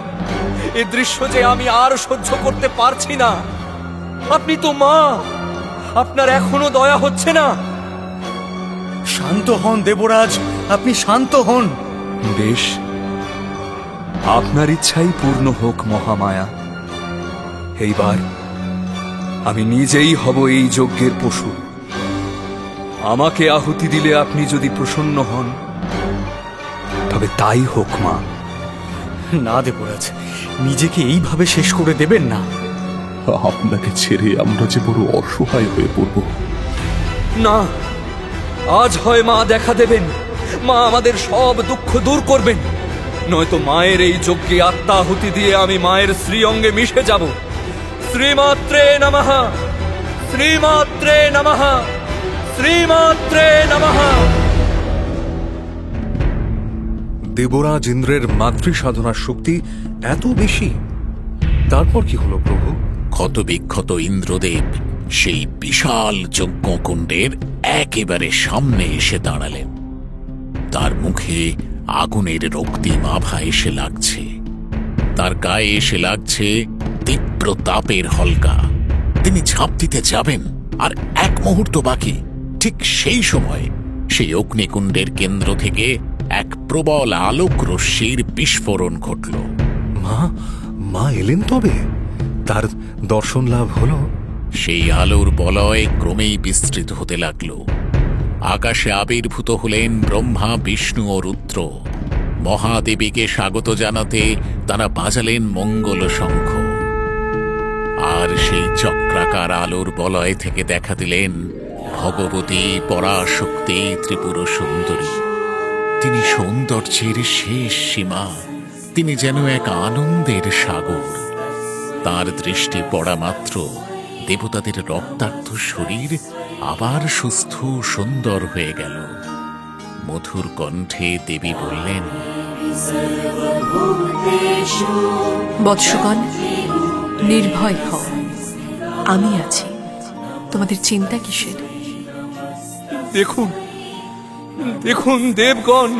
[SPEAKER 5] এ দৃশ্য যে আমি আর সহ্য করতে পারছি না। আপনি তো মা, আপনার এখনো দয়া হচ্ছে না?
[SPEAKER 3] শান্ত হন দেবরাজ, আপনি শান্ত হন।
[SPEAKER 5] বেশ, আপনার ইচ্ছাই পূর্ণ হোক মহামায়া। এইবার আমি নিজেই হব এই যজ্ঞের পশু। আমাকে আহুতি দিলে আপনি যদি প্রসন্ন হন, তবে তাই হোক মা।
[SPEAKER 3] না দেবরাজ, নিজেকে এইভাবে শেষ করে দেবেন না।
[SPEAKER 14] আপনাকে ছেড়ে আমরা যে বড় অসহায় হয়ে পড়ব।
[SPEAKER 5] না, আজ হয় মা দেখা দেবেন, মা আমাদের সব দুঃখ দূর করবেন। নয়তো মায়ের এই যজ্ঞে আত্মাহুতি দিয়ে আমি মায়ের শ্রীঅঙ্গে মিশে যাব। শ্রীমাত্রে নমঃ, শ্রীমাত্রে নমঃ, শ্রীমাত্রে নমঃ।
[SPEAKER 8] দেবরাজ ইন্দ্রের মাতৃ সাধনার শক্তি এত বেশি। তারপর কি হলো প্রভু?
[SPEAKER 9] ক্ষতবিক্ষত ইন্দ্রদেব সেই বিশাল যজ্ঞকুণ্ডের একেবারে সামনে এসে দাঁড়ালেন। তার মুখে আগুনের রক্তিম আভা এসে লাগছে, তার গায়ে এসে লাগছে তীব্র তাপের হলকা। তিনি ঝাঁপ দিতে যাবেন, আর এক মুহূর্ত বাকি। ঠিক সেই সময় সেই অগ্নিকুণ্ডের কেন্দ্র থেকে এক প্রবল আলোক রশ্মির বিস্ফোরণ ঘটল।
[SPEAKER 8] মা এলেন তবে? তার দর্শন লাভ হলো?
[SPEAKER 9] সেই আলোর বলয় ক্রমেই বিস্তৃত হতে লাগল। আকাশে আবির্ভূত হলেন ব্রহ্মা, বিষ্ণু ও রুদ্র। মহাদেবীকে স্বাগত জানাতে তারা বাজালেন মঙ্গল শঙ্খ। আর সেই চক্রাকার আলোর বলয় থেকে দেখা দিলেন ভগবতী পরাশক্তি ত্রিপুর সুন্দরী। তিনি সৌন্দর্যের শেষ সীমা, তিনি যেন এক আনন্দের সাগর। তার দৃষ্টি পড়া মাত্র দেবতাদের রক্তাক্ত শরীর আবার সুস্থ সুন্দর হয়ে গেল। মধুর কণ্ঠে দেবী বললেন,
[SPEAKER 11] বৎসগণ, নির্ভয় হও, আমি আছি। তোমাদের চিন্তা কিসের?
[SPEAKER 5] দেখুন, দেখুন দেবগণ,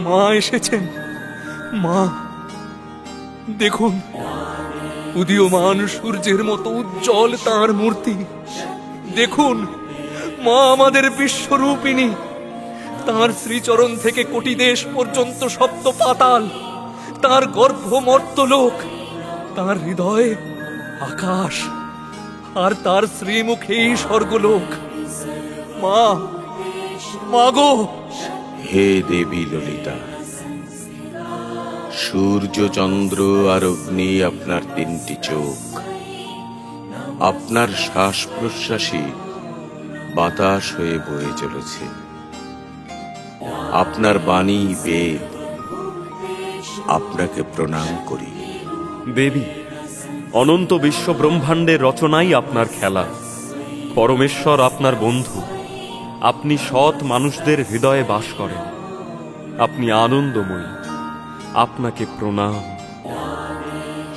[SPEAKER 5] মা এসেছেন। মা দেখুন, উদীয়মান সূর্যের মতো উজ্জ্বল তাঁর মূর্তি। দেখুন, মা আমাদের বিশ্বরূপিণী। তাঁর শ্রীচরণ থেকে কোটি দেশ পর্যন্ত সপ্ত পাতাল, তাঁর গর্ভ মর্তলোক, তাঁর হৃদয় আকাশ, আর তার শ্রীমুখেই স্বর্গলোক। মা, মাগো!
[SPEAKER 16] হে দেবী ললিতা, সূর্য, চন্দ্র আর অগ্নি আপনার তিনটি চোখ। আপনার শ্বাস প্রশ্বাসই বাতাস হয়ে বয়ে চলেছে। আপনার বাণী বেদ। আপনাকে প্রণাম করি
[SPEAKER 10] দেবী। অনন্ত বিশ্ব ব্রহ্মাণ্ডের রচনাই আপনার খেলা। পরমেশ্বর আপনার বন্ধু। আপনি সৎ মানুষদের হৃদয়ে বাস করেন। আপনি আনন্দময়ী। আপনাকে প্রণাম।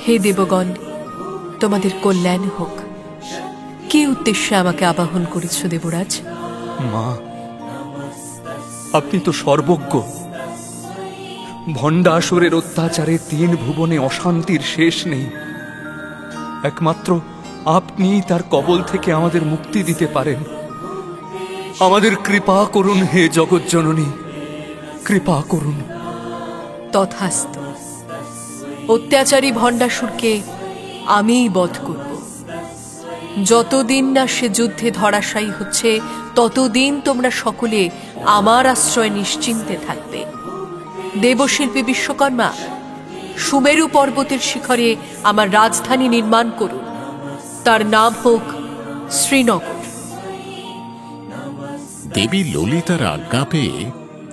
[SPEAKER 11] হে দেবগণ, তোমাদের কল্যাণ হোক। কি উদ্দেশ্যে আমাকে আবাহন করেছ দেবরাজ?
[SPEAKER 5] মা, আপনি তো সর্বজ্ঞ। ভণ্ডাসুরের অত্যাচারে 3 ভুবনে অশান্তির শেষ নেই। একমাত্র আপনি তার কবল থেকে আমাদের মুক্তি দিতে পারেন। আমাদের কৃপা করুন হে জগজ্জননী, কৃপা করুন।
[SPEAKER 11] তথাস্তু। অত্যাচারী ভণ্ডাসুরকে আমিই বধ করব। যতদিন না সে যুদ্ধে ধরাশায়ী হচ্ছে ততদিন তোমরা সকলে আমার আশ্রয় নিশ্চিন্তে থাকবে। দেবশিল্পী বিশ্বকর্মা, সুমেরু পর্বতের শিখরে আমার রাজধানী নির্মাণ করুন। তার নাম হোক শ্রীনগর।
[SPEAKER 9] দেবী ললিতার আজ্ঞা পেয়ে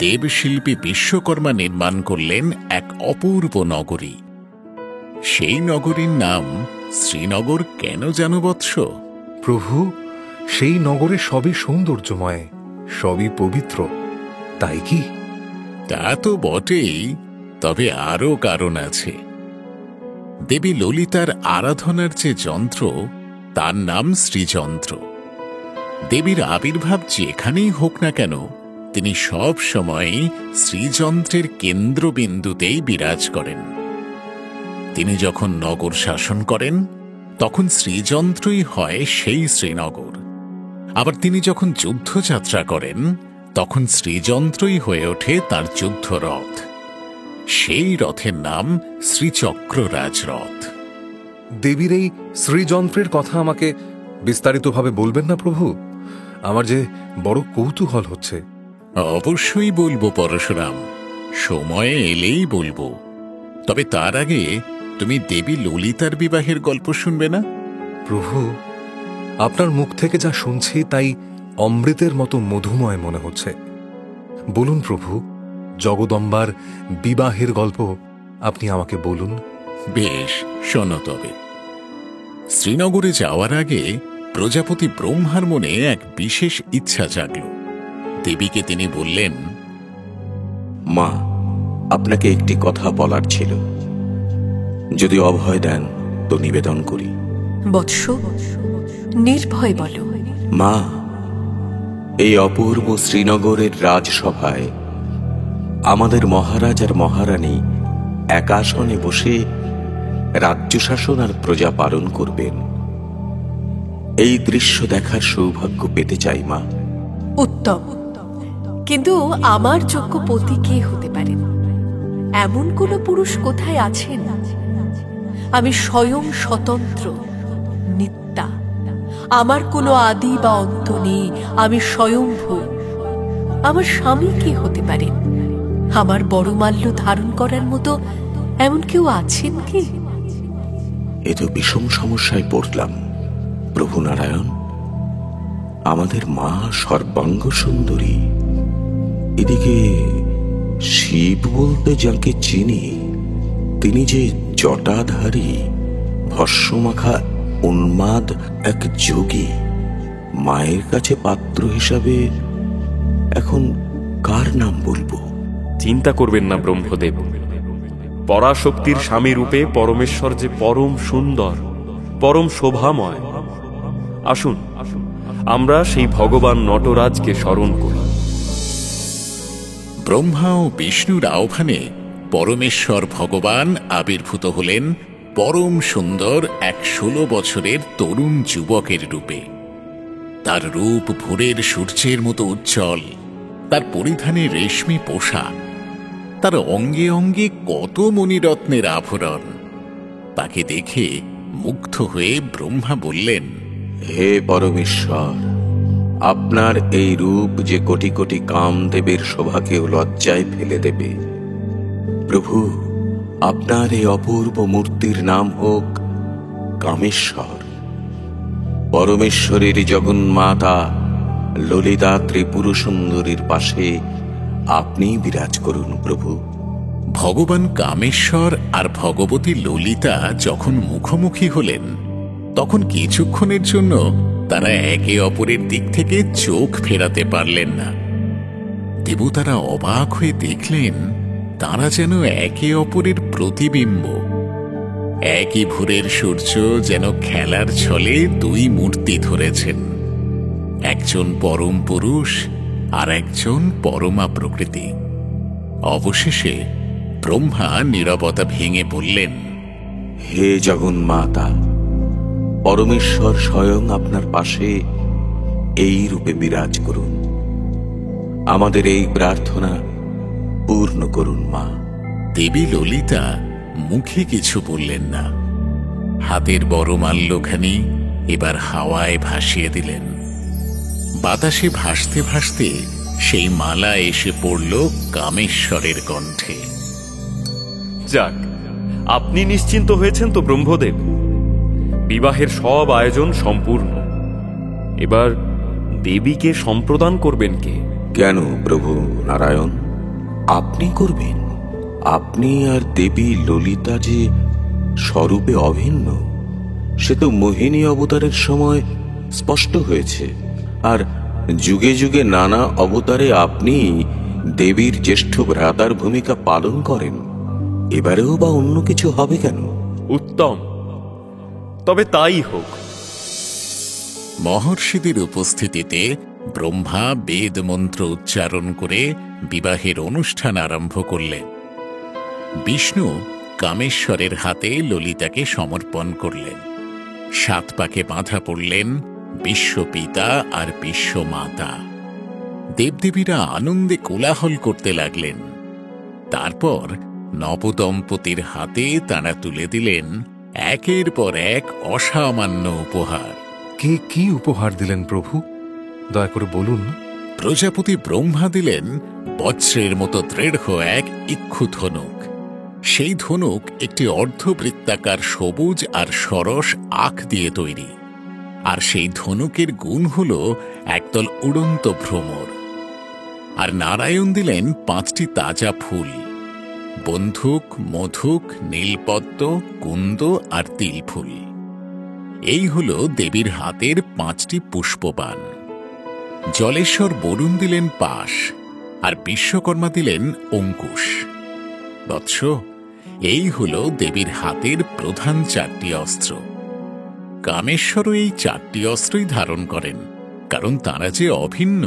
[SPEAKER 9] দেবশিল্পী বিশ্বকর্মা নির্মাণ করলেন এক অপূর্ব নগরী। সেই নগরীর নাম শ্রীনগর কেন জানো বৎস?
[SPEAKER 8] প্রভু, সেই নগরে সবই সৌন্দর্যময়, সবই পবিত্র, তাই কি?
[SPEAKER 9] তা তো বটেই, তবে আরও কারণ আছে। দেবী ললিতার আরাধনার যে যন্ত্র, তার নাম শ্রীযন্ত্র। দেবীর আবির্ভাব যেখানেই হোক না কেন, তিনি সব সময় শ্রীযন্ত্রের কেন্দ্রবিন্দুতেই বিরাজ করেন। তিনি যখন নগর শাসন করেন তখন শ্রীযন্ত্রই হয় সেই শ্রীনগর। আবার তিনি যখন যুদ্ধযাত্রা করেন তখন শ্রীযন্ত্রই হয়ে ওঠে তার যুদ্ধরথ। সেই রথের নাম শ্রীচক্ররাজ রথ।
[SPEAKER 8] দেবীর এই শ্রীযন্ত্রের কথা আমাকে বিস্তারিতভাবে বলবেন না প্রভু? আমার যে বড় কৌতূহল হচ্ছে।
[SPEAKER 9] অবশ্যই বলবো পরশুরাম, সময় এলেই বলবো। তবে তার আগে তুমি দেবী ললিতার বিবাহের গল্প শুনবে না?
[SPEAKER 8] প্রভু, আপনার মুখ থেকে যা শুনছি তাই অমৃতের মতো মধুময় মনে হচ্ছে। বলুন প্রভু, জগদম্বার বিবাহের গল্প আপনি আমাকে বলুন।
[SPEAKER 9] বেশ, শোনো তবে। শ্রীনগরে যাওয়ার আগে প্রজাপতি ব্রহ্মার মনে এক বিশেষ ইচ্ছা জাগল। দেবীকে তিনি বললেন,
[SPEAKER 16] মা, আপনাকে একটি কথা বলার ছিল, যদি অভয় দেন তো নিবেদন করি।
[SPEAKER 11] বৎস, নির্ভয় বলো।
[SPEAKER 16] মা, এই অপূর্ব শ্রীনগরের রাজসভায় আমাদের মহারাজ আর মহারানী এক আসনে বসে রাজ্য শাসন আর প্রজা পালন করবেন। এই দৃশ্য দেখার সৌভাগ্য পেতে চাই মা।
[SPEAKER 11] উত্তম, কিন্তু আমার যোগ্য পতি কে হতে পারেন? এমন কোন পুরুষ কোথায় আছেন? আমি স্বয়ং স্বতন্ত্র, নিত্যা। আমার কোনো আদি বা অন্ত নেই, আমি স্বয়ংভূ। আমার স্বামী কে হতে পারেন? আমার বড় মাল্য ধারণ করার মতো এমন কেউ আছেন কি?
[SPEAKER 16] এ তো বিষম সমস্যায় পড়লাম প্রভু নারায়ণ। আমাদের মা সর্বাঙ্গ সুন্দরী, এদিকে শিব বলতে যাকে চিনি তিনি যে জটাধারী ভস্মমাখা উন্মাদ এক যোগী। মায়ের কাছে পাত্র হিসাবে এখন কার নাম বলবো?
[SPEAKER 10] চিন্তা করবেন না ব্রহ্মদেব। পরাশক্তির স্বামী রূপে পরমেশ্বর যে পরম সুন্দর, পরম শোভাময়। আসুন আমরা সেই ভগবান নটরাজকে স্মরণ করি।
[SPEAKER 9] ব্রহ্মা ও বিষ্ণুর আহ্বানে পরমেশ্বর ভগবান আবির্ভূত হলেন পরম সুন্দর এক 16 বছরের তরুণ যুবকের রূপে। তার রূপ ভোরের সূর্যের মতো উজ্জ্বল, তার পরিধানে রেশমি পোশাক, তার অঙ্গে অঙ্গে কত মণিরত্নের আভরণ। তাকে দেখে মুগ্ধ হয়ে ব্রহ্মা বললেন,
[SPEAKER 16] হে পরমেশ্বর, আপনার এই রূপ যে কোটি কোটি কামদেবের শোভাকেও লজ্জায় ফেলে দেবে। প্রভু, আপনার এই অপূর্ব মূর্তির নাম হোক কামেশ্বর। পরমেশ্বরের জগন্মাতা ললিতা ত্রিপুর সুন্দরীর পাশে আপনি বিরাজ করুন প্রভু।
[SPEAKER 9] ভগবান কামেশ্বর আর ভগবতী ললিতা যখন মুখোমুখি হলেন তখন কিছুক্ষণের জন্য তারা একে অপরের দিক থেকে চোখ ফেরাতে পারলেন না। দেবতারা অবাক হয়ে দেখলেন তারা যেন একে অপরের প্রতিবিম্ব। একই ভোরের সূর্য যেন খেলার ছলে দুই মূর্তি ধরেছেন, একজন পরম পুরুষ আর একজন পরমা প্রকৃতি। অবশেষে ব্রহ্মা নীরবতা ভেঙে বললেন,
[SPEAKER 16] হে জগন্মাতা, পরমেশ্বর স্বয়ং আপনার পাশে এই রূপে বিরাজ করুন। আমাদের এই প্রার্থনা পূর্ণ করুন মা।
[SPEAKER 9] দেবী ললিতা মুখে কিছু বললেন না, হাতের বড় মাল্যখানি এবার হাওয়ায় ভাসিয়ে দিলেন। বাতাসে ভাসতে ভাসতে সেই মালা এসে পড়ল কামেশ্বরের কণ্ঠে।
[SPEAKER 10] যাক, আপনি নিশ্চিন্ত হয়েছেন তো ব্রহ্মদেব? বিবাহের সব আয়োজন সম্পূর্ণ। এবার দেবীকে সম্প্রদান করবেন কে?
[SPEAKER 16] কেন প্রভু নারায়ণ, আপনি করবেন? আপনি আর দেবী ললিতা যে স্বরূপে অভিন্ন, সে তো মোহিনী অবতারের সময় স্পষ্ট হয়েছে। আর যুগে যুগে নানা অবতারে আপনি দেবীর জ্যেষ্ঠ ভ্রাতার ভূমিকা পালন করেন। এবারেও বা অন্য কিছু হবে কেন?
[SPEAKER 10] উত্তম, তবে তাই হোক।
[SPEAKER 9] মহর্ষিদের উপস্থিতিতে ব্রহ্মা বেদ মন্ত্র উচ্চারণ করে বিবাহের অনুষ্ঠান আরম্ভ করলেন। বিষ্ণু কামেশ্বরের হাতে ললিতাকে সমর্পণ করলেন। 7 পাকে বাঁধা পড়লেন বিশ্বপিতা আর বিশ্বমাতা। দেবদেবীরা আনন্দে কোলাহল করতে লাগলেন। তারপর নবদম্পতির হাতে তারা তুলে দিলেন একের পর এক অসামান্য উপহার।
[SPEAKER 8] কে কি উপহার দিলেন প্রভু, দয়া করে বলুন।
[SPEAKER 9] প্রজাপতি ব্রহ্মা দিলেন বজ্রের মতো দৃঢ় এক ইক্ষু ধনুক। সেই ধনুক একটি অর্ধবৃত্তাকার সবুজ আর সরস আখ দিয়ে তৈরি, আর সেই ধনুকের গুণ হল একদল উড়ন্ত ভ্রমর। আর নারায়ণ দিলেন 5টি তাজা ফুল, বন্ধুক, মধুক, নীলপদ্ম, কুন্দ আর তিলফুল। এই হল দেবীর হাতের 5টি পুষ্পবান। জলেশ্বর বরুণ দিলেন পাশ, আর বিশ্বকর্মা দিলেন অঙ্কুশ। বৎস, এই হল দেবীর হাতের প্রধান 4টি অস্ত্র। কামেশ্বরও এই 4টি অস্ত্রই ধারণ করেন, কারণ তারা যে অভিন্ন।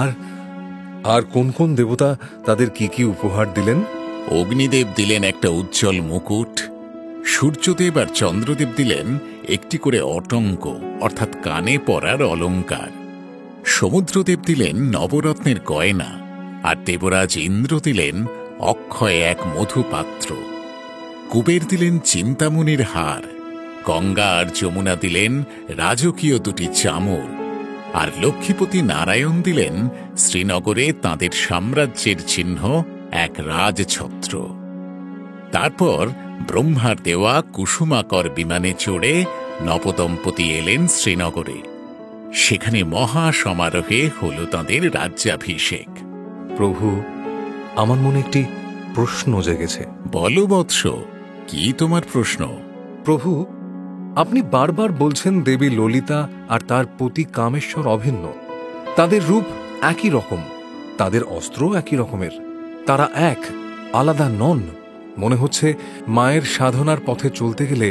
[SPEAKER 8] আর আর কোন কোন দেবতা তাদের কি কি উপহার দিলেন?
[SPEAKER 9] অগ্নিদেব দিলেন একটা উজ্জ্বল মুকুট, সূর্যদেব আর চন্দ্রদেব দিলেন একটি করে অটঙ্ক অর্থাৎ কানে পরার অলঙ্কার, সমুদ্রদেব দিলেন নবরত্নের গয়না, আর দেবরাজ ইন্দ্র দিলেন অক্ষয় এক মধুপাত্র, কুবের দিলেন চিন্তামণির হার, গঙ্গা আর যমুনা দিলেন রাজকীয় 2টি চামর, আর লক্ষ্মীপতি নারায়ণ দিলেন শ্রীনগরে তাঁদের সাম্রাজ্যের চিহ্ন এক রাজছত্র। তারপর ব্রহ্মার দেওয়া কুসুমাকর বিমানে চড়ে নবদম্পতি এলেন শ্রীনগরে। সেখানে মহা সমারোহে হল তাঁদের রাজ্যাভিষেক।
[SPEAKER 8] প্রভু, আমার মনে একটি প্রশ্ন জেগেছে।
[SPEAKER 9] বলো বৎস, কি তোমার প্রশ্ন?
[SPEAKER 8] প্রভু, আপনি বারবার বলছেন দেবী ললিতা আর তার পতি কামেশ্বর অভিন্ন। তাদের রূপ একই রকম, তাদের অস্ত্র একই রকমের, তারা এক, আলাদা নন। মনে হচ্ছে মায়ের সাধনার পথে চলতে গেলে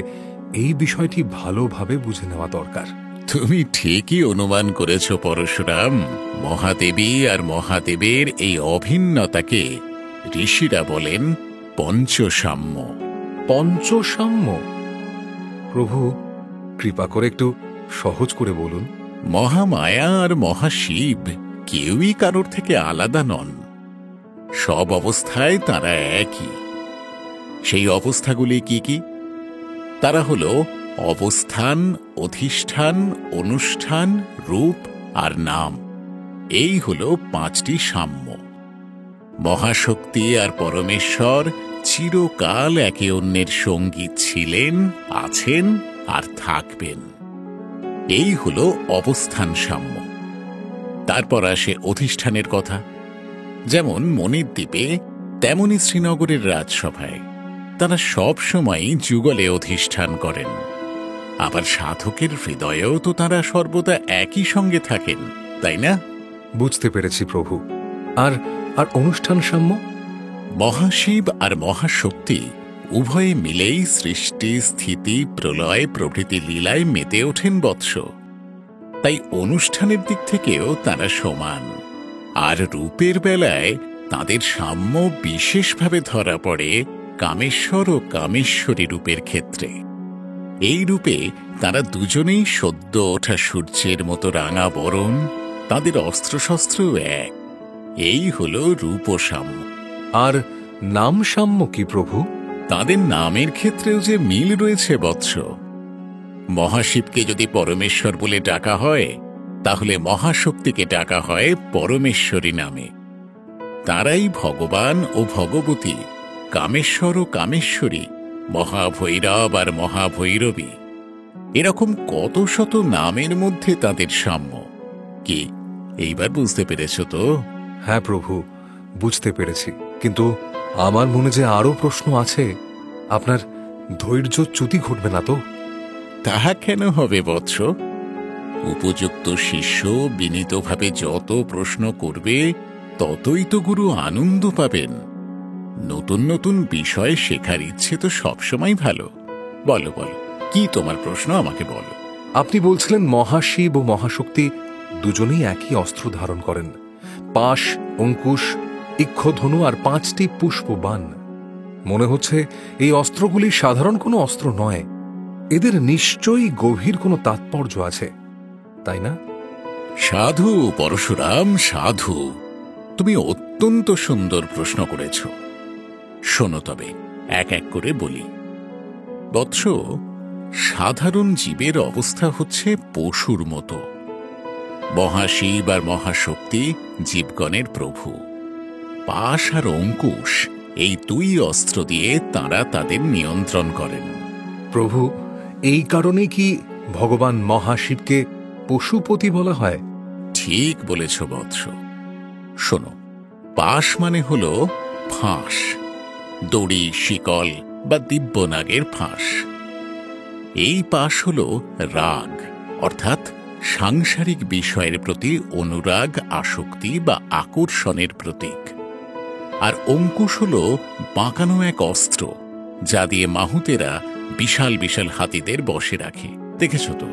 [SPEAKER 8] এই বিষয়টি ভালোভাবে বুঝে নেওয়া দরকার।
[SPEAKER 9] তুমি ঠিকই অনুমান করেছ পরশুরাম। মহাদেবী আর মহাদেবের এই অভিন্নতাকে ঋষিরা বলেন পঞ্চসাম্য।
[SPEAKER 8] পঞ্চসাম্য? প্রভু, কৃপা করে একটু সহজ করে বলুন।
[SPEAKER 9] মহামায়া আর মহাশিব কেউই কারোর থেকে আলাদা নন। সব অবস্থায় তারা একই। সেই অবস্থাগুলি কি কি? তারা হল অবস্থান, অধিষ্ঠান, অনুষ্ঠান, রূপ আর নাম। এই হল 5টি সাম্য। মহাশক্তি আর পরমেশ্বর চিরকাল একে অন্যের সঙ্গী ছিলেন, আছেন আর থাকবেন। এই হল অবস্থান সাম্য। তারপর আসে অধিষ্ঠানের কথা। যেমন মনির দ্বীপে, তেমনি শ্রীনগরের রাজসভায় তারা সব সময় যুগলে অধিষ্ঠান করেন। আবার সাধকের হৃদয়েও তো তারা সর্বদা একই সঙ্গে থাকেন, তাই না?
[SPEAKER 8] বুঝতে পেরেছি প্রভু। আর আর অনুষ্ঠান সাম্য?
[SPEAKER 9] মহাশিব আর মহাশক্তি উভয়ে মিলেই সৃষ্টি, স্থিতি, প্রলয় প্রভৃতি লীলায় মেতে ওঠেন বৎস। তাই অনুষ্ঠানের দিক থেকেও তারা সমান। আর রূপের বেলায় তাদের সাম্য বিশেষভাবে ধরা পড়ে কামেশ্বর ও কামেশ্বরী রূপের ক্ষেত্রে। এই রূপে তারা দুজনেই সদ্য ওঠা সূর্যের মতো রাঙা বরণ, তাদের অস্ত্রশস্ত্র এক। এই হল রূপ সাম্য।
[SPEAKER 8] আর নাম সাম্য কি প্রভু?
[SPEAKER 9] তাদের নামের ক্ষেত্রেও যে মিল রয়েছে বৎস। মহাশিবকে যদি পরমেশ্বর বলে ডাকা হয়, তাহলে মহাশক্তিকে ডাকা হয় পরমেশ্বরী নামে। তারাই ভগবান ও ভগবতী, কামেশ্বর ও কামেশ্বরী, মহাভৈরব আর মহাভৈরবী। এরকম কত শত নামের মধ্যে তাদের সাম্য। কি এইবার বুঝতে পেরেছ তো?
[SPEAKER 8] হ্যাঁ প্রভু, বুঝতে পেরেছি। কিন্তু আমার মনে যে আরো প্রশ্ন আছে, আপনার ধৈর্যচ্যুতি ঘটবে না তো?
[SPEAKER 9] তাহা কেন হবে বৎস? উপযুক্ত শিষ্য বিনীতভাবে যত প্রশ্ন করবে, ততই তো গুরু আনন্দ পাবেন। নতুন নতুন বিষয় শেখার ইচ্ছে তো সবসময় ভালো। বলো বলো, কি তোমার প্রশ্ন আমাকে বলো।
[SPEAKER 8] আপনি বলছিলেন মহাশিব ও মহাশক্তি দুজনেই একই অস্ত্র ধারণ করেন, পাশ, অঙ্কুশ, ইক্ষধনু আর 5টি পুষ্পবাণ। মনে হচ্ছে এই অস্ত্রগুলি সাধারণ কোনো অস্ত্র নয়, এদের নিশ্চয়ই গভীর কোনো তাৎপর্য আছে, তাই না?
[SPEAKER 9] সাধু পরশুরাম, সাধু। তুমি অত্যন্ত সুন্দর প্রশ্ন করেছ। শোনো তবে এক এক করে বলি। বৎস, সাধারণ জীবের অবস্থা হচ্ছে পশুর মতো। মহাশিব আর মহাশক্তি জীবগণের প্রভু। পাশ আর অঙ্কুশ, এই 2 অস্ত্র দিয়ে তাঁরা তাদের নিয়ন্ত্রণ করেন।
[SPEAKER 8] প্রভু, এই কারণে কি ভগবান মহাশিবকে পশুপতি বলা হয়?
[SPEAKER 9] ঠিক বলেছ বৎস। শোনো, পাশ মানে হল ফাঁস, দড়ি, শিকল বা দিব্যনাগের ফাঁস। এই পাশ হল রাগ, অর্থাৎ সাংসারিক বিষয়ের প্রতি অনুরাগ, আসক্তি বা আকর্ষণের প্রতীক। আর অঙ্কুশ হল বাঁকানো এক অস্ত্র, যা দিয়ে মাহুতেরা বিশাল বিশাল হাতিদের বশে রাখে। দেখেছ তো?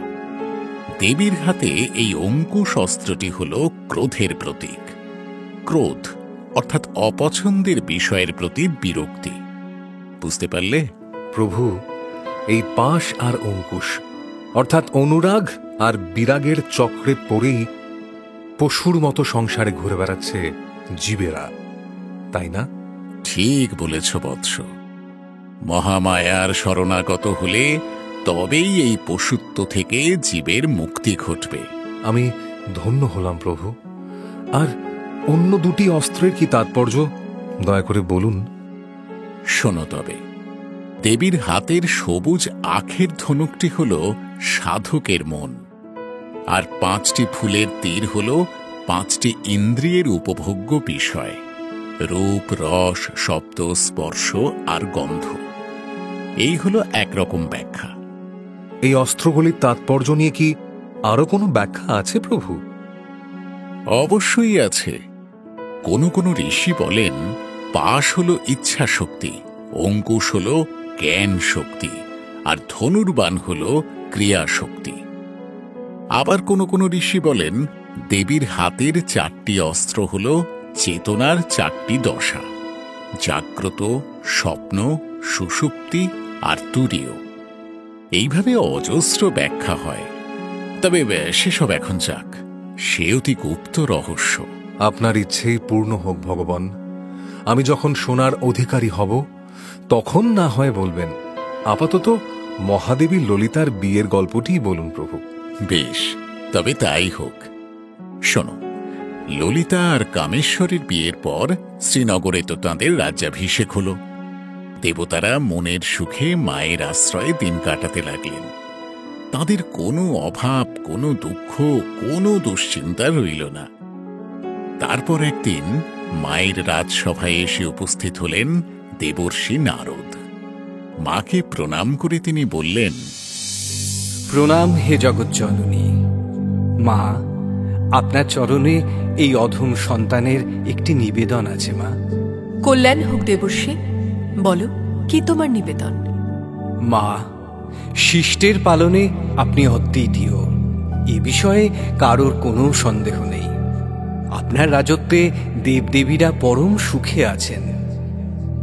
[SPEAKER 9] দেবীর হাতে এই অঙ্কুশ অস্ত্রটি হল ক্রোধের প্রতীক। ক্রোধ অর্থাৎ অপছন্দের বিষয়ের প্রতি বিরক্তি। বুঝতে পারলে?
[SPEAKER 8] প্রভু, এই পাশ আর অঙ্কুশ অর্থাৎ অনুরাগ আর বিরাগের চক্রে পড়েই পশুর মতো সংসারে ঘুরে বেড়াচ্ছে জীবেরা, তাই না?
[SPEAKER 9] ঠিক বলেছ বৎস। মহামায়ার শরণাগত হলে তবেই এই পশুত্ব থেকে জীবের মুক্তি ঘটবে।
[SPEAKER 8] আমি ধন্য হলাম প্রভু। আর অন্য 2টি অস্ত্রের কি তাৎপর্য, দয়া করে বলুন।
[SPEAKER 9] শোনো তবে, দেবীর হাতের সবুজ আখের ধনুকটি হল সাধকের মন, আর 5টি ফুলের তীর হল 5টি ইন্দ্রিয়ের উপভোগ্য বিষয়: রূপ, রস, শব্দ, স্পর্শ আর গন্ধ। এই হল একরকম ব্যাখ্যা।
[SPEAKER 8] এই অস্ত্রগুলির তাৎপর্য নিয়ে কি আরো কোনো ব্যাখ্যা আছে প্রভু?
[SPEAKER 9] অবশ্যই আছে। কোন কোন ঋষি বলেন পাশ হল ইচ্ছা শক্তি, অঙ্কুশ হল জ্ঞান শক্তি, আর ধনুর্বাণ হল ক্রিয়া শক্তি। আবার কোন কোন ঋষি বলেন দেবীর হাতের 4টি অস্ত্র হল চেতনার 4টি দশা: জাগ্রত, স্বপ্ন, সুষুপ্তি আর তুরীয়। এইভাবে অজস্র ব্যাখ্যা হয়। তবে সেসব এখন যাক, সে অতি গুপ্ত রহস্য।
[SPEAKER 8] আপনার ইচ্ছেই পূর্ণ হোক ভগবান। আমি যখন শোনার অধিকারী হব, তখন না হয় বলবেন। আপাতত মহাদেবী ললিতার বিয়ের গল্পটি বলুন প্রভু।
[SPEAKER 9] বেশ, তবে তাই হোক। শোনো, ললিতা আর কামেশ্বরীর বিয়ের পর শ্রীনগরে তো তাঁদের রাজ্যাভিষেক হল। দেবতারা মনের সুখে মায়ের আশ্রয়ে দিন কাটাতে লাগলেন। তাদের কোনো অভাব, কোনো দুঃখ, কোনো দুশ্চিন্তা রইল না। তারপর একদিন মায়ের রাজসভায় এসে উপস্থিত হলেন দেবর্ষি নারদ। মাকে প্রণাম করে তিনি বললেন,
[SPEAKER 3] প্রণাম হে জগজ্জননী। মা, আপনার চরণে এই অধম সন্তানের একটি নিবেদন আছে মা।
[SPEAKER 11] কল্যাণ হোক দেবর্ষি। বলো, কি তোমার নিবেদন?
[SPEAKER 3] মা, শিষ্টের পালনে আপনি অদ্বিতীয়, এ বিষয়ে কারোর কোনো সন্দেহ নেই। আপনার রাজত্বে দেবদেবীরা পরম সুখে আছেন।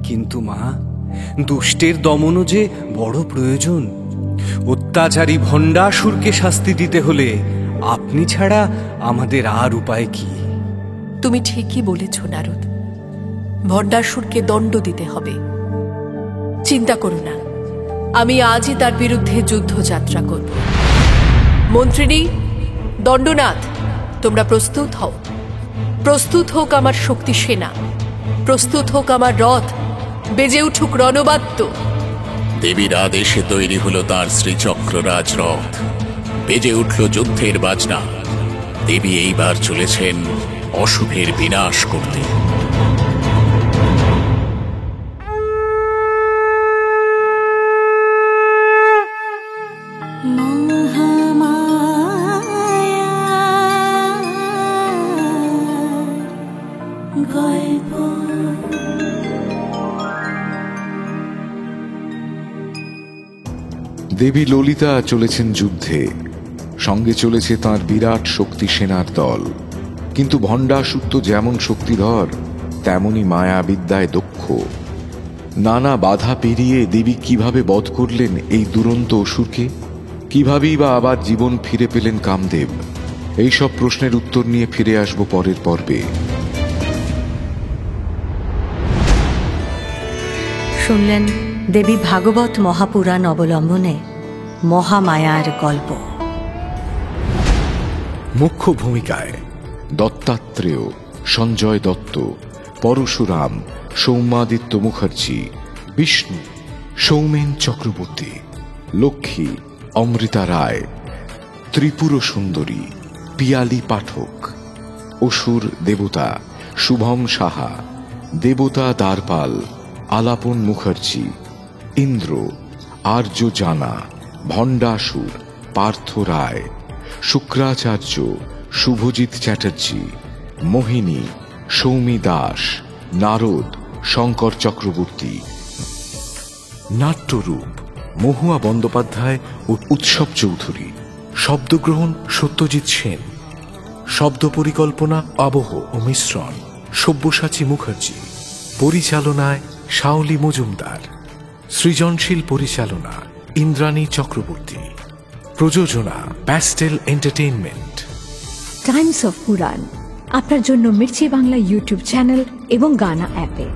[SPEAKER 3] কিন্তু মা, দুষ্টের দমনও যে বড় প্রয়োজন। অত্যাচারী ভণ্ডাসুরকে শাস্তি দিতে হলে আপনি ছাড়া আমাদের আর উপায় কি?
[SPEAKER 11] তুমি ঠিকই বলেছ নারদ, ভণ্ডাসুরকে দণ্ড দিতে হবে। চিন্তা করো না, আমি আজই তার বিরুদ্ধে যুদ্ধযাত্রা করব। মন্ত্রিনী, দণ্ডনাথ, তোমরা প্রস্তুত হও। প্রস্তুত হোক আমার শক্তি সেনা, প্রস্তুত হোক আমার রথ, বেজে উঠুক রণবাদ্য।
[SPEAKER 9] দেবীর আদেশে তৈরি হলো তার শ্রীচক্ররাজ রথ, বেজে উঠল যুদ্ধের বাজনা। দেবী এইবার চলেছেন অশুভের বিনাশ করতে।
[SPEAKER 7] দেবী ললিতা চলেছেন যুদ্ধে, সঙ্গে চলেছে তাঁর বিরাট শক্তি সেনার দল। কিন্তু ভণ্ডাসুর তো যেমন শক্তিধর তেমনি মায়া বিদ্যায় দক্ষ। নানা বাধা পেরিয়ে দেবী কিভাবে বধ করলেন এই দুরন্ত অসুরকে? কিভাবেই বা আবার জীবন ফিরে পেলেন কামদেব? এই সব প্রশ্নের উত্তর নিয়ে ফিরে আসব পরের পর্বে।
[SPEAKER 6] শুনলেন দেবী ভাগবত মহাপুরাণ অবলম্বনে মহামায়ার গল্প।
[SPEAKER 8] মুখ্য ভূমিকায়
[SPEAKER 7] দত্তাত্রেয়, সঞ্জয় দত্ত, পরশুরাম, সৌমাদিত্য মুখার্জি, বিষ্ণু, সৌমেন চক্রবর্তী, লক্ষ্মী, অমৃতা রায়, ত্রিপুর সুন্দরী, পিয়ালি পাঠক, অসুর দেবতা শুভম সাহা, দেবতা দ্বারপাল আলাপন মুখার্জি, ইন্দ্র আর্য জানা, ভণ্ডাসুর পার্থ রায়, শুক্রাচার্য শুভজিৎ চ্যাটার্জি, মোহিনী সৌমি দাস, নারদ শঙ্কর চক্রবর্তী।
[SPEAKER 8] নাট্যরূপ মহুয়া বন্দ্যোপাধ্যায় ও উৎসব চৌধুরী, শব্দগ্রহণ সত্যজিৎ সেন, শব্দ পরিকল্পনা আবহ ও মিশ্রণ সব্যসাচী মুখার্জি, পরিচালনায় শাওলি মজুমদার, সৃজনশীল পরিচালনা ইন্দ্রাণী চক্রবর্তী, প্রযোজনা প্যাস্টেল এন্টারটেইনমেন্ট।
[SPEAKER 17] টাইমস অফ পুরাণ আপনার জন্য মির্চি বাংলা ইউটিউব চ্যানেল এবং গানা অ্যাপে।